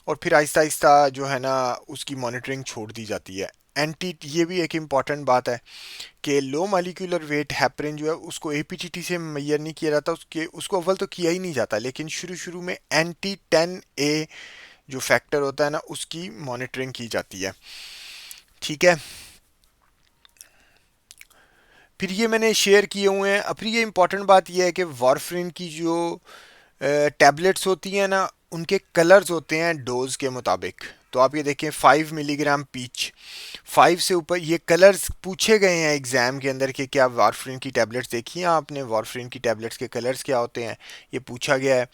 Speaker 1: और फिर आहिस्ता आहिस्ता जो है ना उसकी मॉनिटरिंग छोड़ दी जाती है। ये भी एक इम्पॉर्टेंट बात है कि लो मॉलिक्यूलर वेट हेपरिन जो है उसको एपीटीटी से मैयर नहीं किया जाता, उसको अव्वल तो किया ही नहीं जाता, लेकिन शुरू में एंटी 10A जो फैक्टर होता है ना उसकी मॉनिटरिंग की जाती है। ठीक है, फिर ये मैंने शेयर किए हुए हैं। अब ये इंपॉर्टेंट बात ये है कि वारफरिन की जो टैबलेट्स होती हैं ना उनके कलर्स होते हैं डोज के मुताबिक। तो आप ये देखें 5 मिलीग्राम पीच, 5 से ऊपर ये कलर्स पूछे गए हैं एग्जाम के अंदर कि क्या वारफरिन की टैबलेट्स देखी हैं आपने, वारफरिन की टैबलेट्स के कलर्स क्या होते हैं, ये पूछा गया है।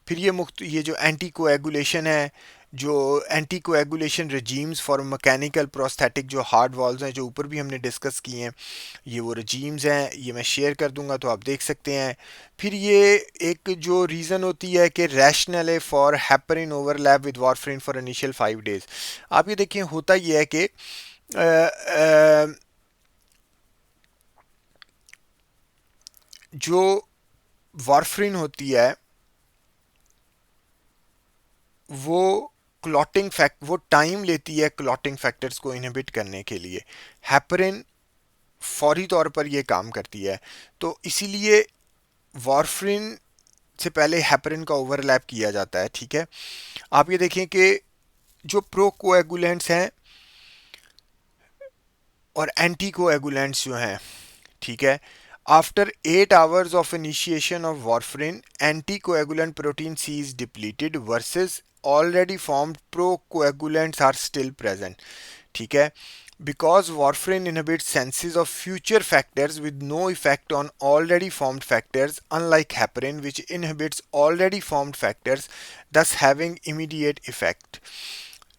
Speaker 1: फिर ये जो एंटी कोएगुलेशन है जो anticoagulation regimens for mechanical prosthetic जो हार्ड वॉल्स हैं, जो ऊपर भी हमने डिस्कस किए हैं, ये वो रजीम्स हैं, ये मैं शेयर कर दूंगा तो आप देख सकते हैं। फिर ये एक जो रीज़न होती है कि रैशनल है for heparin overlap with warfarin for initial 5 days. आप ये देखिए, होता ये है कि जो वारफरिन होती है वो क्लॉटिंग फैक्ट वो टाइम लेती है क्लॉटिंग फैक्टर्स को इनहिबिट करने के लिए। हेपरिन फौरी तौर पर ये काम करती है, तो इसीलिए वारफरिन से पहले हेपरिन का ओवरलैप किया जाता है। ठीक है, आप ये देखें कि जो प्रो कोएगुलेंट्स हैं और एंटी कोएगुलेंट्स जो हैं, ठीक है, after 8 hours of initiation of warfarin anticoagulant protein C is depleted versus already formed procoagulants are still present. ठीक है, because warfarin inhibits senses of future factors with no effect on already formed factors, unlike heparin which inhibits already formed factors, thus having immediate effect,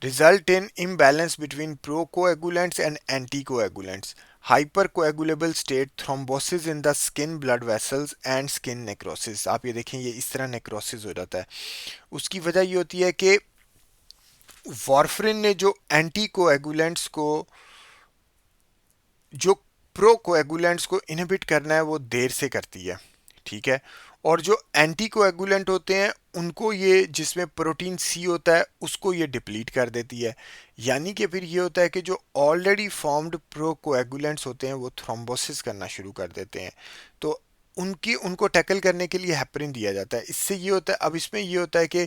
Speaker 1: result in imbalance between procoagulants and anticoagulants, hypercoagulable state, thrombosis in the skin blood vessels and skin necrosis। आप ये देखें, ये इस तरह necrosis हो जाता है। उसकी वजह ये होती है कि वारफरिन ने जो एंटी कोएगुलेंट्स को जो प्रो कोएगुलेंट्स को इनहिबिट करना है वो देर से करती है। ठीक है, और जो एंटी कोएगुलेंट होते हैं उनको ये, जिसमें प्रोटीन सी होता है, उसको ये डिप्लीट कर देती है। यानी कि फिर ये होता है कि जो ऑलरेडी फॉर्म्ड प्रो कोएगुलेंट्स होते हैं वो थ्रोम्बोसिस करना शुरू कर देते हैं। तो उनको टैकल करने के लिए हेपरिन दिया जाता है। इससे ये होता है, अब इसमें ये होता है कि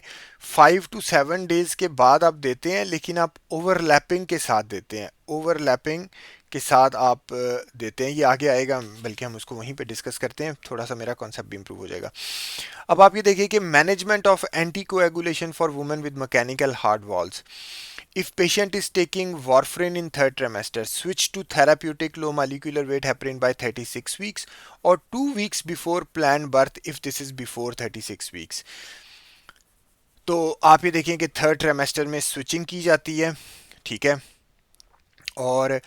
Speaker 1: 5 to 7 days के बाद आप देते हैं, लेकिन आप ओवरलैपिंग के साथ देते हैं, ओवरलैपिंग के साथ आप देते हैं। ये आगे आएगा, बल्कि हम उसको वहीं पे डिस्कस करते हैं, थोड़ा सा मेरा कॉन्सेप्ट भी इंप्रूव हो जाएगा। अब आप ये देखिए कि management of anti coagulation for women with mechanical heart walls. If patient is taking warfarin in third trimester, switch to therapeutic low molecular weight heparin by 36 weeks or 2 weeks before planned birth if this is before 36 weeks। तो आप ये देखें कि third trimester में switching की जाती है। ठीक है, और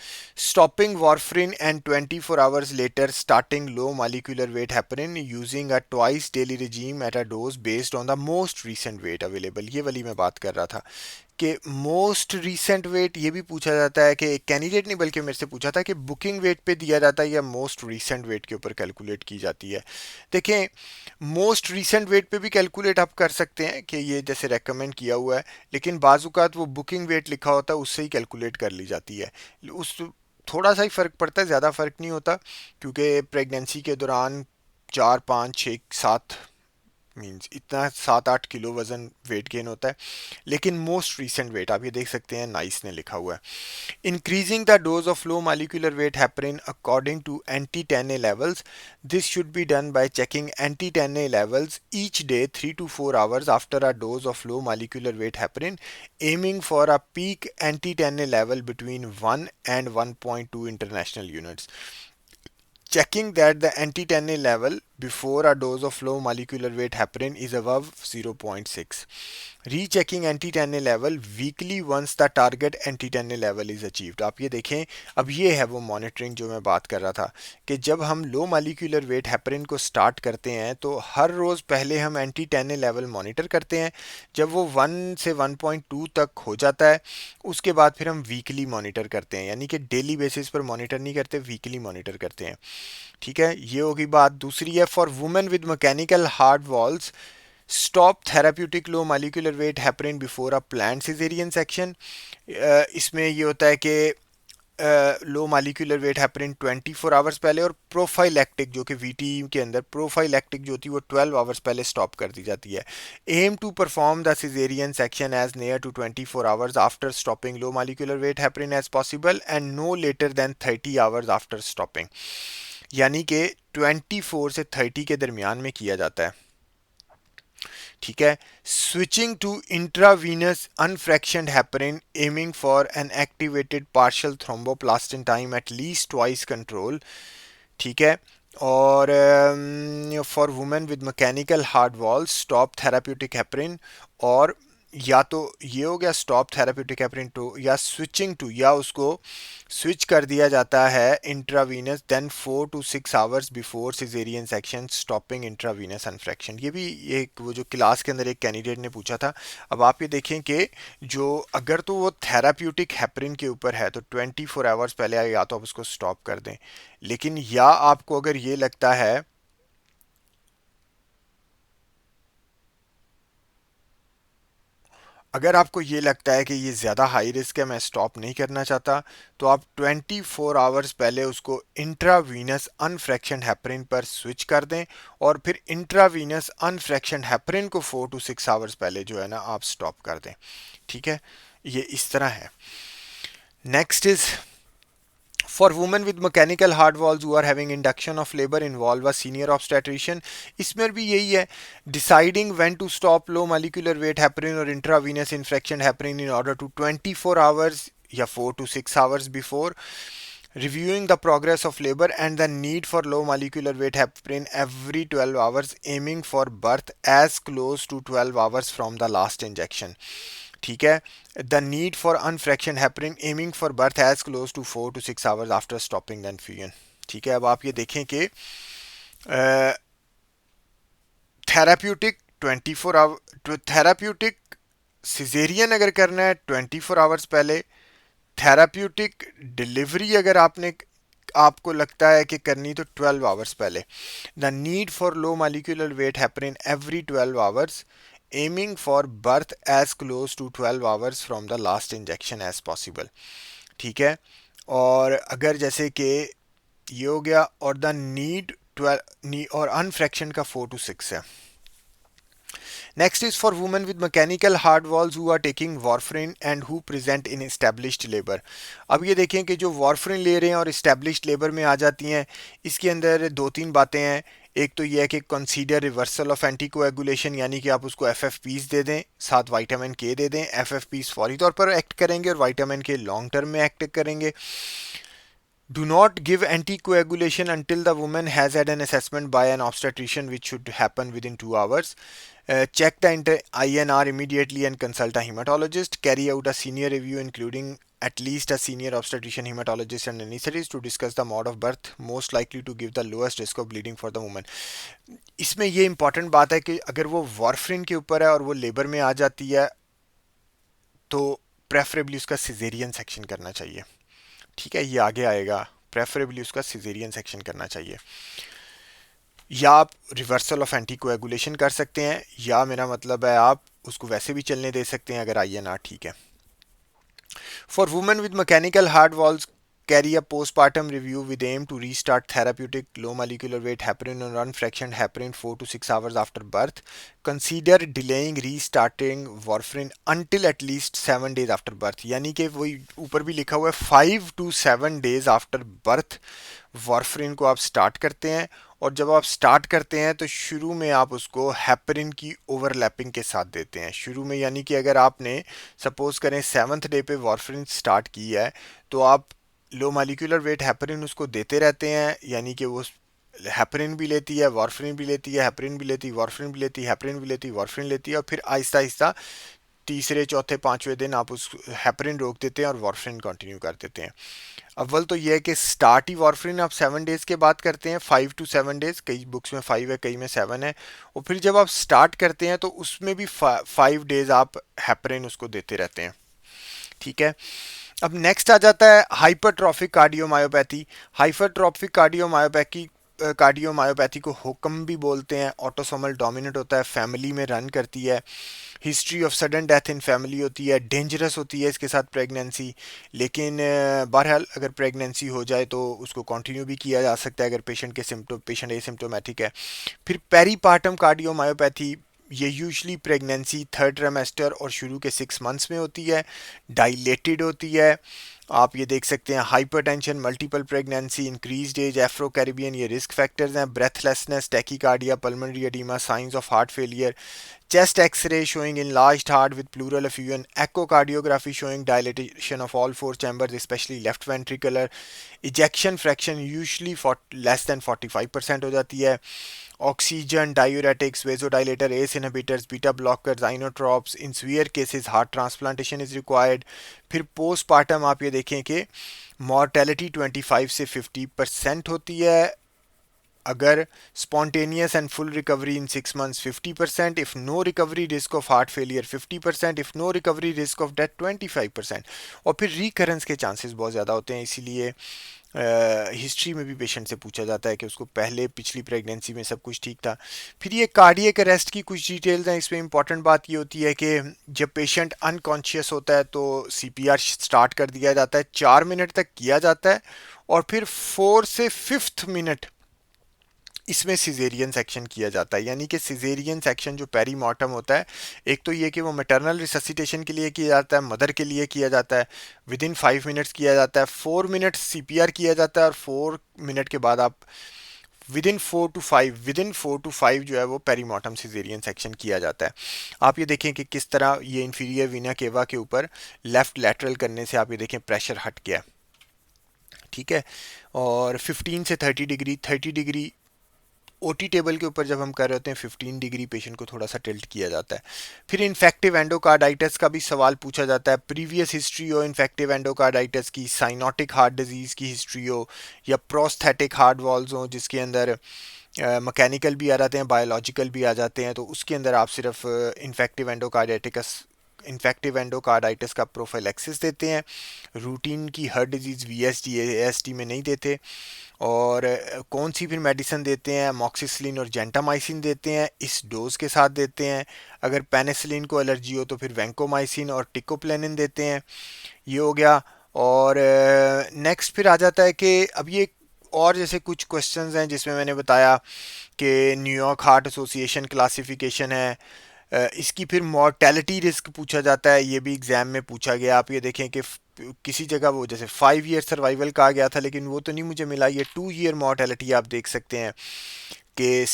Speaker 1: stopping warfarin and 24 hours later starting low molecular weight heparin using a twice daily regime at a dose based on the most recent weight available। ये वाली मैं बात कर रहा था कि मोस्ट रीसेंट वेट ये भी पूछा जाता है, कि कैंडिडेट नहीं बल्कि मेरे से पूछा था कि बुकिंग वेट पे दिया जाता है या मोस्ट रीसेंट वेट के ऊपर कैलकुलेट की जाती है। देखें, मोस्ट रीसेंट वेट पे भी कैलकुलेट आप कर सकते हैं कि ये जैसे रेकमेंड किया हुआ है, लेकिन बाज़ात वो बुकिंग वेट लिखा होता है उससे ही कैलकुलेट कर ली जाती है। उस थोड़ा सा ही फ़र्क पड़ता है, ज़्यादा फ़र्क नहीं होता, क्योंकि प्रेगनेंसी के दौरान 4, 5, 6, 7 मीन्स इतना 7-8 किलो वजन वेट गेन होता है। लेकिन मोस्ट रीसेंट वेट आप ये देख सकते हैं, नाइस ने लिखा हुआ है। Increasing the dose of low molecular weight heparin according to anti 10A levels, this should be done by checking anti 10A levels each day 3 to 4 hours after a dose of low molecular weight heparin, aiming for a peak anti 10A level between 1 and 1.2 international units। Checking that the anti-10A level before a dose of low molecular weight heparin is above 0.6। Rechecking anti-10A level weekly once the target anti-10A level is achieved। आप ये देखें, अब ये है वो monitoring जो मैं बात कर रहा था, कि जब हम लो मॉलिक्यूलर वेट हेपरिन को स्टार्ट करते हैं तो हर रोज़ पहले हम एंटी-10A लेवल मॉनिटर करते हैं। जब वो 1 से 1.2 तक हो जाता है उसके बाद फिर हम वीकली मॉनिटर करते हैं, यानी कि डेली बेसिस पर मॉनिटर नहीं करते, वीकली मॉनिटर करते हैं। ठीक है, ये होगी बात। दूसरी है for women with mechanical heart valves, stop therapeutic low molecular weight heparin before a plan caesarean section. इसमें ये होता है कि लो मॉलिक्यूलर वेट हेपरिन 24 आवर्स पहले, और प्रोफाइलैक्टिक जो कि वीटी के अंदर प्रोफाइलैक्टिक जो होती है वो 12 आवर्स पहले स्टॉप कर दी जाती है। Aim to perform the caesarean section as near to 24 hours after stopping low molecular weight heparin as possible and no later than 30 hours after stopping. यानी कि 24 से 30 के दरमियान में किया जाता है। ठीक है, switching to intravenous unfractionated heparin aiming for an activated partial thromboplastin time at least twice control. ठीक है, और for women with mechanical heart valves stop therapeutic heparin और या तो ये हो गया स्टॉप थेराप्यूटिक हेपरिन टू, या स्विचिंग टू, या उसको स्विच कर दिया जाता है intravenous then 4 to 6 hours before caesarean section stopping intravenous unfractionated. ये भी एक वो जो क्लास के अंदर एक कैंडिडेट ने पूछा था। अब आप ये देखें कि जो अगर तो वो थेराप्यूटिक हेपरिन के ऊपर है तो 24 आवर्स पहले या तो आप उसको स्टॉप कर दें, लेकिन या आपको अगर ये लगता है, अगर आपको ये लगता है कि ये ज़्यादा हाई रिस्क है, मैं स्टॉप नहीं करना चाहता, तो आप 24 आवर्स पहले उसको इंट्रावीनस अनफ्रैक्शन हेपरिन पर स्विच कर दें, और फिर इंट्रावीनस अनफ्रैक्शन हेपरिन को 4 to 6 आवर्स पहले जो है ना आप स्टॉप कर दें। ठीक है, ये इस तरह है। Next is For women with mechanical heart valves who are having induction of labor involve a senior obstetrician। इसमें भी यही है, deciding when to stop low molecular weight heparin or intravenous infection heparin in order to 24 hours या 4 to 6 hours before, reviewing the progress of labor and the need for low molecular weight heparin every 12 hours, aiming for birth as close to 12 hours from the last injection। ठीक है, the need for unfractionated heparin aiming for birth as close to 4 to 6 hours after stopping the infusion. ठीक है, अब आप ये देखें कि therapeutic 24 our, therapeutic caesarean अगर करना है 24 आवर्स पहले, थेराप्यूटिक डिलीवरी अगर आपने आपको लगता है कि करनी तो 12 आवर्स पहले। The need for low molecular weight heparin every 12 hours, aiming for birth as close to 12 hours from the last injection as possible. ठीक है, और अगर जैसे कि ये हो गया, और द नीड 12 और अनफ्रैक्शन का 4 to 6 है। Next is for women with mechanical heart valves who are taking warfarin and who present in established labor। अब ये देखें कि जो warfarin ले रहे हैं और established labor में आ जाती हैं, इसके अंदर दो तीन बातें हैं। एक तो ये है कि कंसीडर रिवर्सल ऑफ एंटीकोएगुलेशन, यानी कि आप उसको एफएफपीज दे दें, साथ विटामिन के दे दें। एफएफपीज फौरी तौर पर एक्ट करेंगे और विटामिन के लॉन्ग टर्म में एक्ट करेंगे। Do not give anticoagulation until the woman has had an assessment by an obstetrician, which should happen within 2 hours. Check the INR immediately and consult a hematologist. Carry out a senior review, including at least a senior obstetrician, hematologist, and anesthetists to discuss the mode of birth most likely to give the lowest risk of bleeding for the woman। इसमें ये important बात है कि अगर वो वॉरफ्रिन के ऊपर है और वो लेबर में आ जाती है तो प्रेफरेबली उसका सिजेरियन सेक्शन करना चाहिए। ठीक है, ये आगे आएगा, प्रेफरेबली उसका सिजेरियन सेक्शन करना चाहिए। या आप रिवर्सल ऑफ एंटीकोएगुलेशन कर सकते हैं, या मेरा मतलब है आप उसको वैसे भी चलने दे सकते हैं अगर INR ठीक है। For women with mechanical heart valves, carry a postpartum review with aim to restart therapeutic low molecular weight heparin or unfractioned heparin 4 to 6 hours after birth. Consider delaying restarting warfarin until at least 7 days after birth। यानी कि वही ऊपर भी लिखा हुआ है 5 to 7 days after birth warfarin को आप स्टार्ट करते हैं, और जब आप स्टार्ट करते हैं तो शुरू में आप उसको हेपरिन की ओवरलैपिंग के साथ देते हैं। शुरू में यानी कि अगर आपने सपोज करें 7th डे पे वारफरिन स्टार्ट की है तो आप लो मालिकुलर वेट हेपरिन उसको देते रहते हैं, यानी कि वो हेपरिन भी लेती है, वारफरिन भी लेती है, हेपरिन भी लेती है, वारफरिन भी लेती है, हेपरिन भी लेती है, वारफरिन लेती है, और फिर आहिस्ता आहिस्ता तीसरे चौथे पांचवें दिन आप उस हेपरिन रोक देते हैं और वारफरिन कंटिन्यू कर देते हैं। अव्वल तो यह है कि स्टार्ट ही वारफरिन आप 7 डेज के बाद करते हैं, 5 to 7 days, कई बुक्स में 5 है कई में 7 है, और फिर जब आप स्टार्ट करते हैं तो उसमें भी 5 days आप हेपरिन उसको देते रहते हैं। ठीक है, अब नेक्स्ट आ जाता है हाइपरट्रॉफिक कार्डियोमायोपैथी। हाइपरट्रॉफिक कार्डियोमायोपैथी को हुक्म भी बोलते हैं। ऑटोसोमल डोमिनेंट होता है, फैमिली में रन करती है, history of sudden death in family होती है, डेंजरस होती है इसके साथ प्रेगनेंसी, लेकिन बहरहाल अगर प्रेगनेंसी हो जाए तो उसको कंटिन्यू भी किया जा सकता है अगर पेशेंट एसिम्टोमेटिक है। फिर पेरीपार्टम कार्डियोमायोपैथी, ये यूजली प्रेगनेंसी थर्ड ट्राइमेस्टर और शुरू के 6 मंथ्स में होती है, डायलेटेड होती है। आप ये देख सकते हैं hypertension, multiple pregnancy, increased age, Afro Caribbean, ये रिस्क फैक्टर्स हैं। Breathlessness, tachycardia, pulmonary oedema, signs of heart failure, chest x-ray showing enlarged heart with pleural effusion, echocardiography showing dilatation of all four chambers, especially left ventricular, ejection fraction usually for less than 45% हो जाती है, oxygen, diuretics, vasodilator, ACE inhibitors, beta blockers, inotropes. In severe cases heart transplantation is required. फिर postpartum आप ये देखें कि mortality 25 से 50% होती है. अगर spontaneous and full recovery in 6 months 50%, if no recovery risk of heart failure 50%, if no recovery risk of death 25%. और फिर recurrence के chances बहुत ज़्यादा होते हैं, इसीलिए हिस्ट्री में भी पेशेंट से पूछा जाता है कि उसको पहले पिछली प्रेगनेंसी में सब कुछ ठीक था. फिर ये कार्डियक अरेस्ट की कुछ डिटेल्स हैं. इसमें इंपॉर्टेंट बात ये होती है कि जब पेशेंट अनकॉन्शियस होता है तो सीपीआर स्टार्ट कर दिया जाता है, 4 मिनट तक किया जाता है, और फिर 4 से 5th मिनट इसमें सिजेरियन सेक्शन किया जाता है. यानी कि सिजेरियन सेक्शन जो पेरीमॉर्टम होता है, एक तो ये कि वो मैटरनल रिससिटेशन के लिए किया जाता है, मदर के लिए किया जाता है, विद इन 5 मिनट्स किया जाता है, 4 मिनट सीपीआर किया जाता है, और 4 मिनट के बाद आप विद इन 4 to 5 जो है वो पेरीमॉर्टम सिजेरियन सेक्शन किया जाता है. आप ये देखें कि किस तरह ये इंफीरियर वीना केवा के ऊपर लेफ्ट लैटरल करने से आप ये देखें प्रेशर हट गया. ठीक है. और 15 से 30 डिग्री ओटी टेबल के ऊपर जब हम कर रहे होते हैं 15 डिग्री पेशेंट को थोड़ा सा टिल्ट किया जाता है. फिर इन्फेक्टिव एंडोकार्डाइटिस का भी सवाल पूछा जाता है. प्रीवियस हिस्ट्री हो इन्फेक्टिव एंडोकार्डाइटिस की, साइनोटिक हार्ट डिजीज़ की हिस्ट्री हो, या प्रोस्थेटिक हार्ट वॉल्स हो जिसके अंदर मैकेनिकल भी आ जाते हैं, बायोलॉजिकल भी आ जाते हैं, तो उसके अंदर आप सिर्फ इन्फेक्टिव एंडोकार्डाइटिस का प्रोफाइलेक्सिस देते हैं. रूटीन की हर डिजीज़ वीएसडी एएसडी में नहीं देते. और कौन सी फिर मेडिसिन देते हैं, मॉक्सिसिलिन और जेंटामाइसिन देते हैं, इस डोज के साथ देते हैं. अगर पेनिसिलिन को एलर्जी हो तो फिर वैंकोमाइसिन और टिकोप्लेनिन देते हैं. ये हो गया. और नेक्स्ट फिर आ जाता है कि अब ये और जैसे कुछ क्वेश्चंस हैं जिसमें मैंने बताया कि न्यूयॉर्क हार्ट एसोसिएशन क्लासिफिकेशन है. इसकी फिर मॉर्टेलिटी रिस्क पूछा जाता है, ये भी एग्ज़ाम में पूछा गया. आप ये देखें कि किसी जगह वो जैसे 5 ईयर सर्वाइवल कहा गया था, लेकिन वो तो नहीं मुझे मिला. ये 2 ईयर मॉर्टेलिटी आप देख सकते हैं कि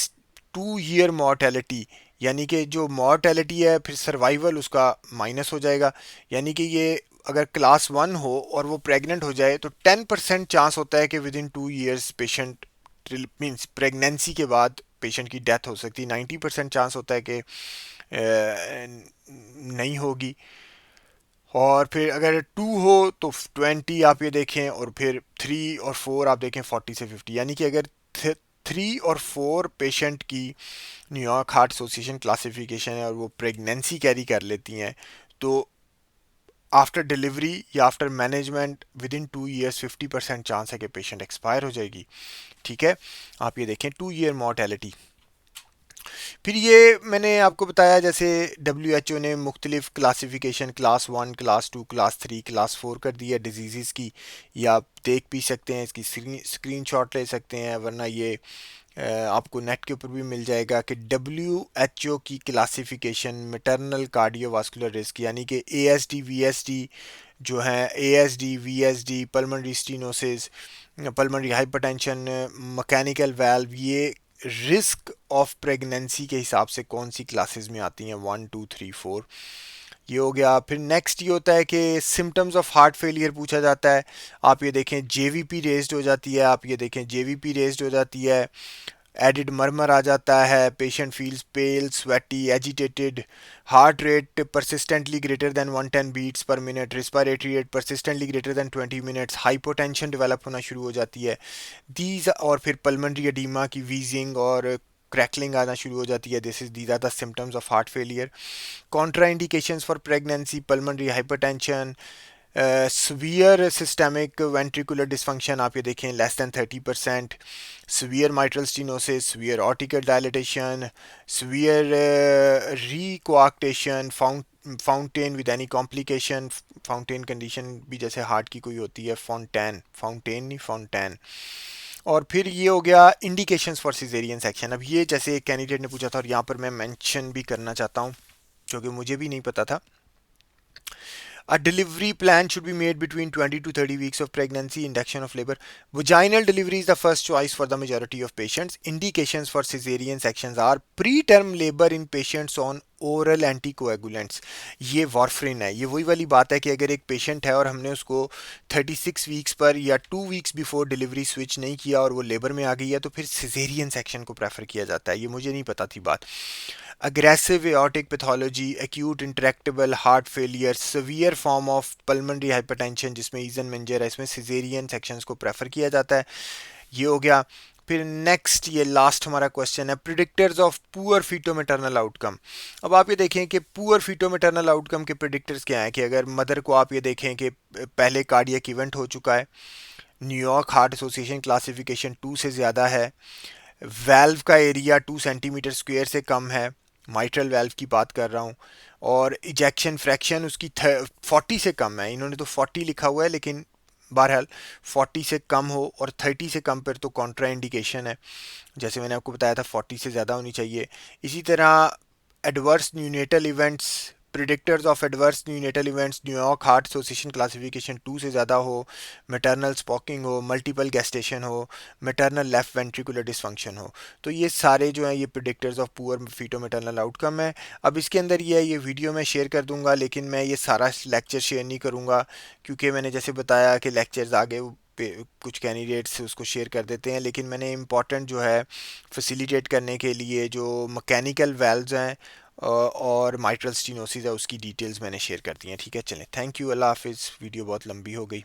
Speaker 1: 2 ईयर मॉर्टेलिटी, यानी कि जो मॉर्टेलिटी है फिर सर्वाइवल उसका माइनस हो जाएगा. यानी कि ये अगर क्लास 1 हो और वो प्रेग्नेंट हो जाए तो 10% चांस होता है कि with in 2 years patient means pregnancy के बाद पेशेंट की डेथ हो सकती है. 90% चांस होता है कि नहीं होगी. और फिर अगर 2 हो तो 20 आप ये देखें, और फिर 3 और 4 आप देखें 40 से 50. यानी कि अगर 3 और 4 पेशेंट की न्यूयॉर्क हार्ट एसोसिएशन क्लासिफिकेशन है और वो प्रेगनेंसी कैरी कर लेती हैं, तो आफ्टर डिलीवरी या after management with in 2 years 50% chance है कि पेशेंट एक्सपायर हो जाएगी. ठीक है. आप ये देखें 2 ईयर मॉर्टेलिटी. फिर ये मैंने आपको बताया जैसे WHO ने मुख्तलिफ classification class 1, class 2, class 3, class 4 कर दी है डिजीज़ की. ये आप देख भी सकते हैं, इसकी स्क्रीनशॉट ले सकते हैं, वरना ये आपको नेट के ऊपर भी मिल जाएगा कि WHO की क्लासिफिकेशन मैटरनल कार्डियोवास्कुलर रिस्क, यानी कि ASD VSD जो है, ASD VSD pulmonary stenosis, pulmonary hypertension, mechanical valve, ये रिस्क ऑफ प्रेगनेंसी के हिसाब से कौन सी क्लासेस में आती हैं, 1 2 3 4. ये हो गया. फिर नेक्स्ट ये होता है कि सिम्टम्स ऑफ हार्ट फेलियर पूछा जाता है. आप ये देखें जेवीपी रेज्ड हो जाती है, आप ये देखें जेवीपी रेज्ड हो जाती है, एडिड मरमर आ जाता है, patient feels pale, sweaty, agitated, heart rate persistently greater than 110 beats per minute, respiratory rate persistently greater than 20 minutes, hypotension develop होना शुरू हो जाती है. दीज और फिर पल्मोनरी एडीमा की वीजिंग और क्रैकलिंग आना शुरू हो जाती है. These are the symptoms of heart failure. Contraindications for pregnancy, pulmonary hypertension, severe systemic ventricular dysfunction आप ये देखें less than 30%, severe mitral stenosis, severe aortic dilatation, severe recoarctation, Fontan with any complication. Fontan condition भी जैसे heart की कोई होती है, fountain नहीं फाउंटेन. और फिर ये हो गया इंडिकेशंस फॉर सिजेरियन सेक्शन. अब ये जैसे एक कैंडिडेट ने पूछा था और यहाँ पर मैं मेंशन भी करना चाहता हूँ क्योंकि मुझे भी नहीं पता था. A delivery plan should be made between 20 to 30 weeks of pregnancy, induction of labor. Vaginal delivery is the first choice for the majority of patients. Indications for cesarean sections are preterm labor in patients on oral anticoagulants, ये warfarin है। ये वही वाली बात है कि अगर एक पेशेंट है और हमने उसको 36 वीक्स पर या 2 वीक्स बिफोर डिलीवरी स्विच नहीं किया और वो लेबर में आ गई है, तो फिर सिजेरियन सेक्शन को प्रेफर किया जाता है। ये मुझे नहीं पता थी बात। Aggressive aortic pathology, acute intractable heart failure, severe form of pulmonary hypertension जिसमें ईजन मेंजर है, इसमें सिजेरियन सेक्शंस को प्रेफर किया जाता है। ये हो गया। फिर नेक्स्ट, ये लास्ट हमारा क्वेश्चन है, predictors of poor feto maternal outcome. अब आप ये देखें कि पुअर फीटो मैटरनल आउटकम के प्रिडिक्टर्स क्या हैं, कि अगर मदर को आप ये देखें कि पहले कार्डियक इवेंट हो चुका है, न्यूयॉर्क हार्ट एसोसिएशन क्लासिफिकेशन 2 से ज़्यादा है, वैल्व का एरिया 2 सेंटीमीटर स्क्वेयर से कम है, माइट्रल वैल्व की बात कर रहा हूँ, और इजेक्शन फ्रैक्शन उसकी 40 से कम है। इन्होंने तो 40 लिखा हुआ है, लेकिन बहरहाल 40 से कम हो, और 30 से कम पर तो कॉन्ट्रा इंडिकेशन है, जैसे मैंने आपको बताया था 40 से ज़्यादा होनी चाहिए। इसी तरह adverse neonatal events, predictors of adverse neonatal events, New York heart association classification 2 से ज़्यादा हो, मैटरनल स्पॉकिंग हो, मल्टीपल गेस्टेशन हो, मैटरनल लेफ्ट वेंट्रिकुलर डिसफंक्शन हो, तो ये सारे जो हैं ये predictors of poor feto maternal outcome है। अब इसके अंदर ये वीडियो मैं शेयर कर दूंगा, लेकिन मैं ये सारा लेक्चर शेयर नहीं करूंगा, क्योंकि मैंने जैसे बताया कि लेक्चर्स आगे कुछ कैंडिडेट्स उसको शेयर कर देते हैं, लेकिन मैंने इम्पॉर्टेंट जो है फैसिलिटेट करने के लिए जो मैकेनिकल वेल्व्स हैं और माइट्रल स्टीनोसिस है, उसकी डिटेल्स मैंने शेयर कर दी हैं। ठीक है, चलें, थैंक यू, अल्लाह हाफिज़। वीडियो बहुत लंबी हो गई।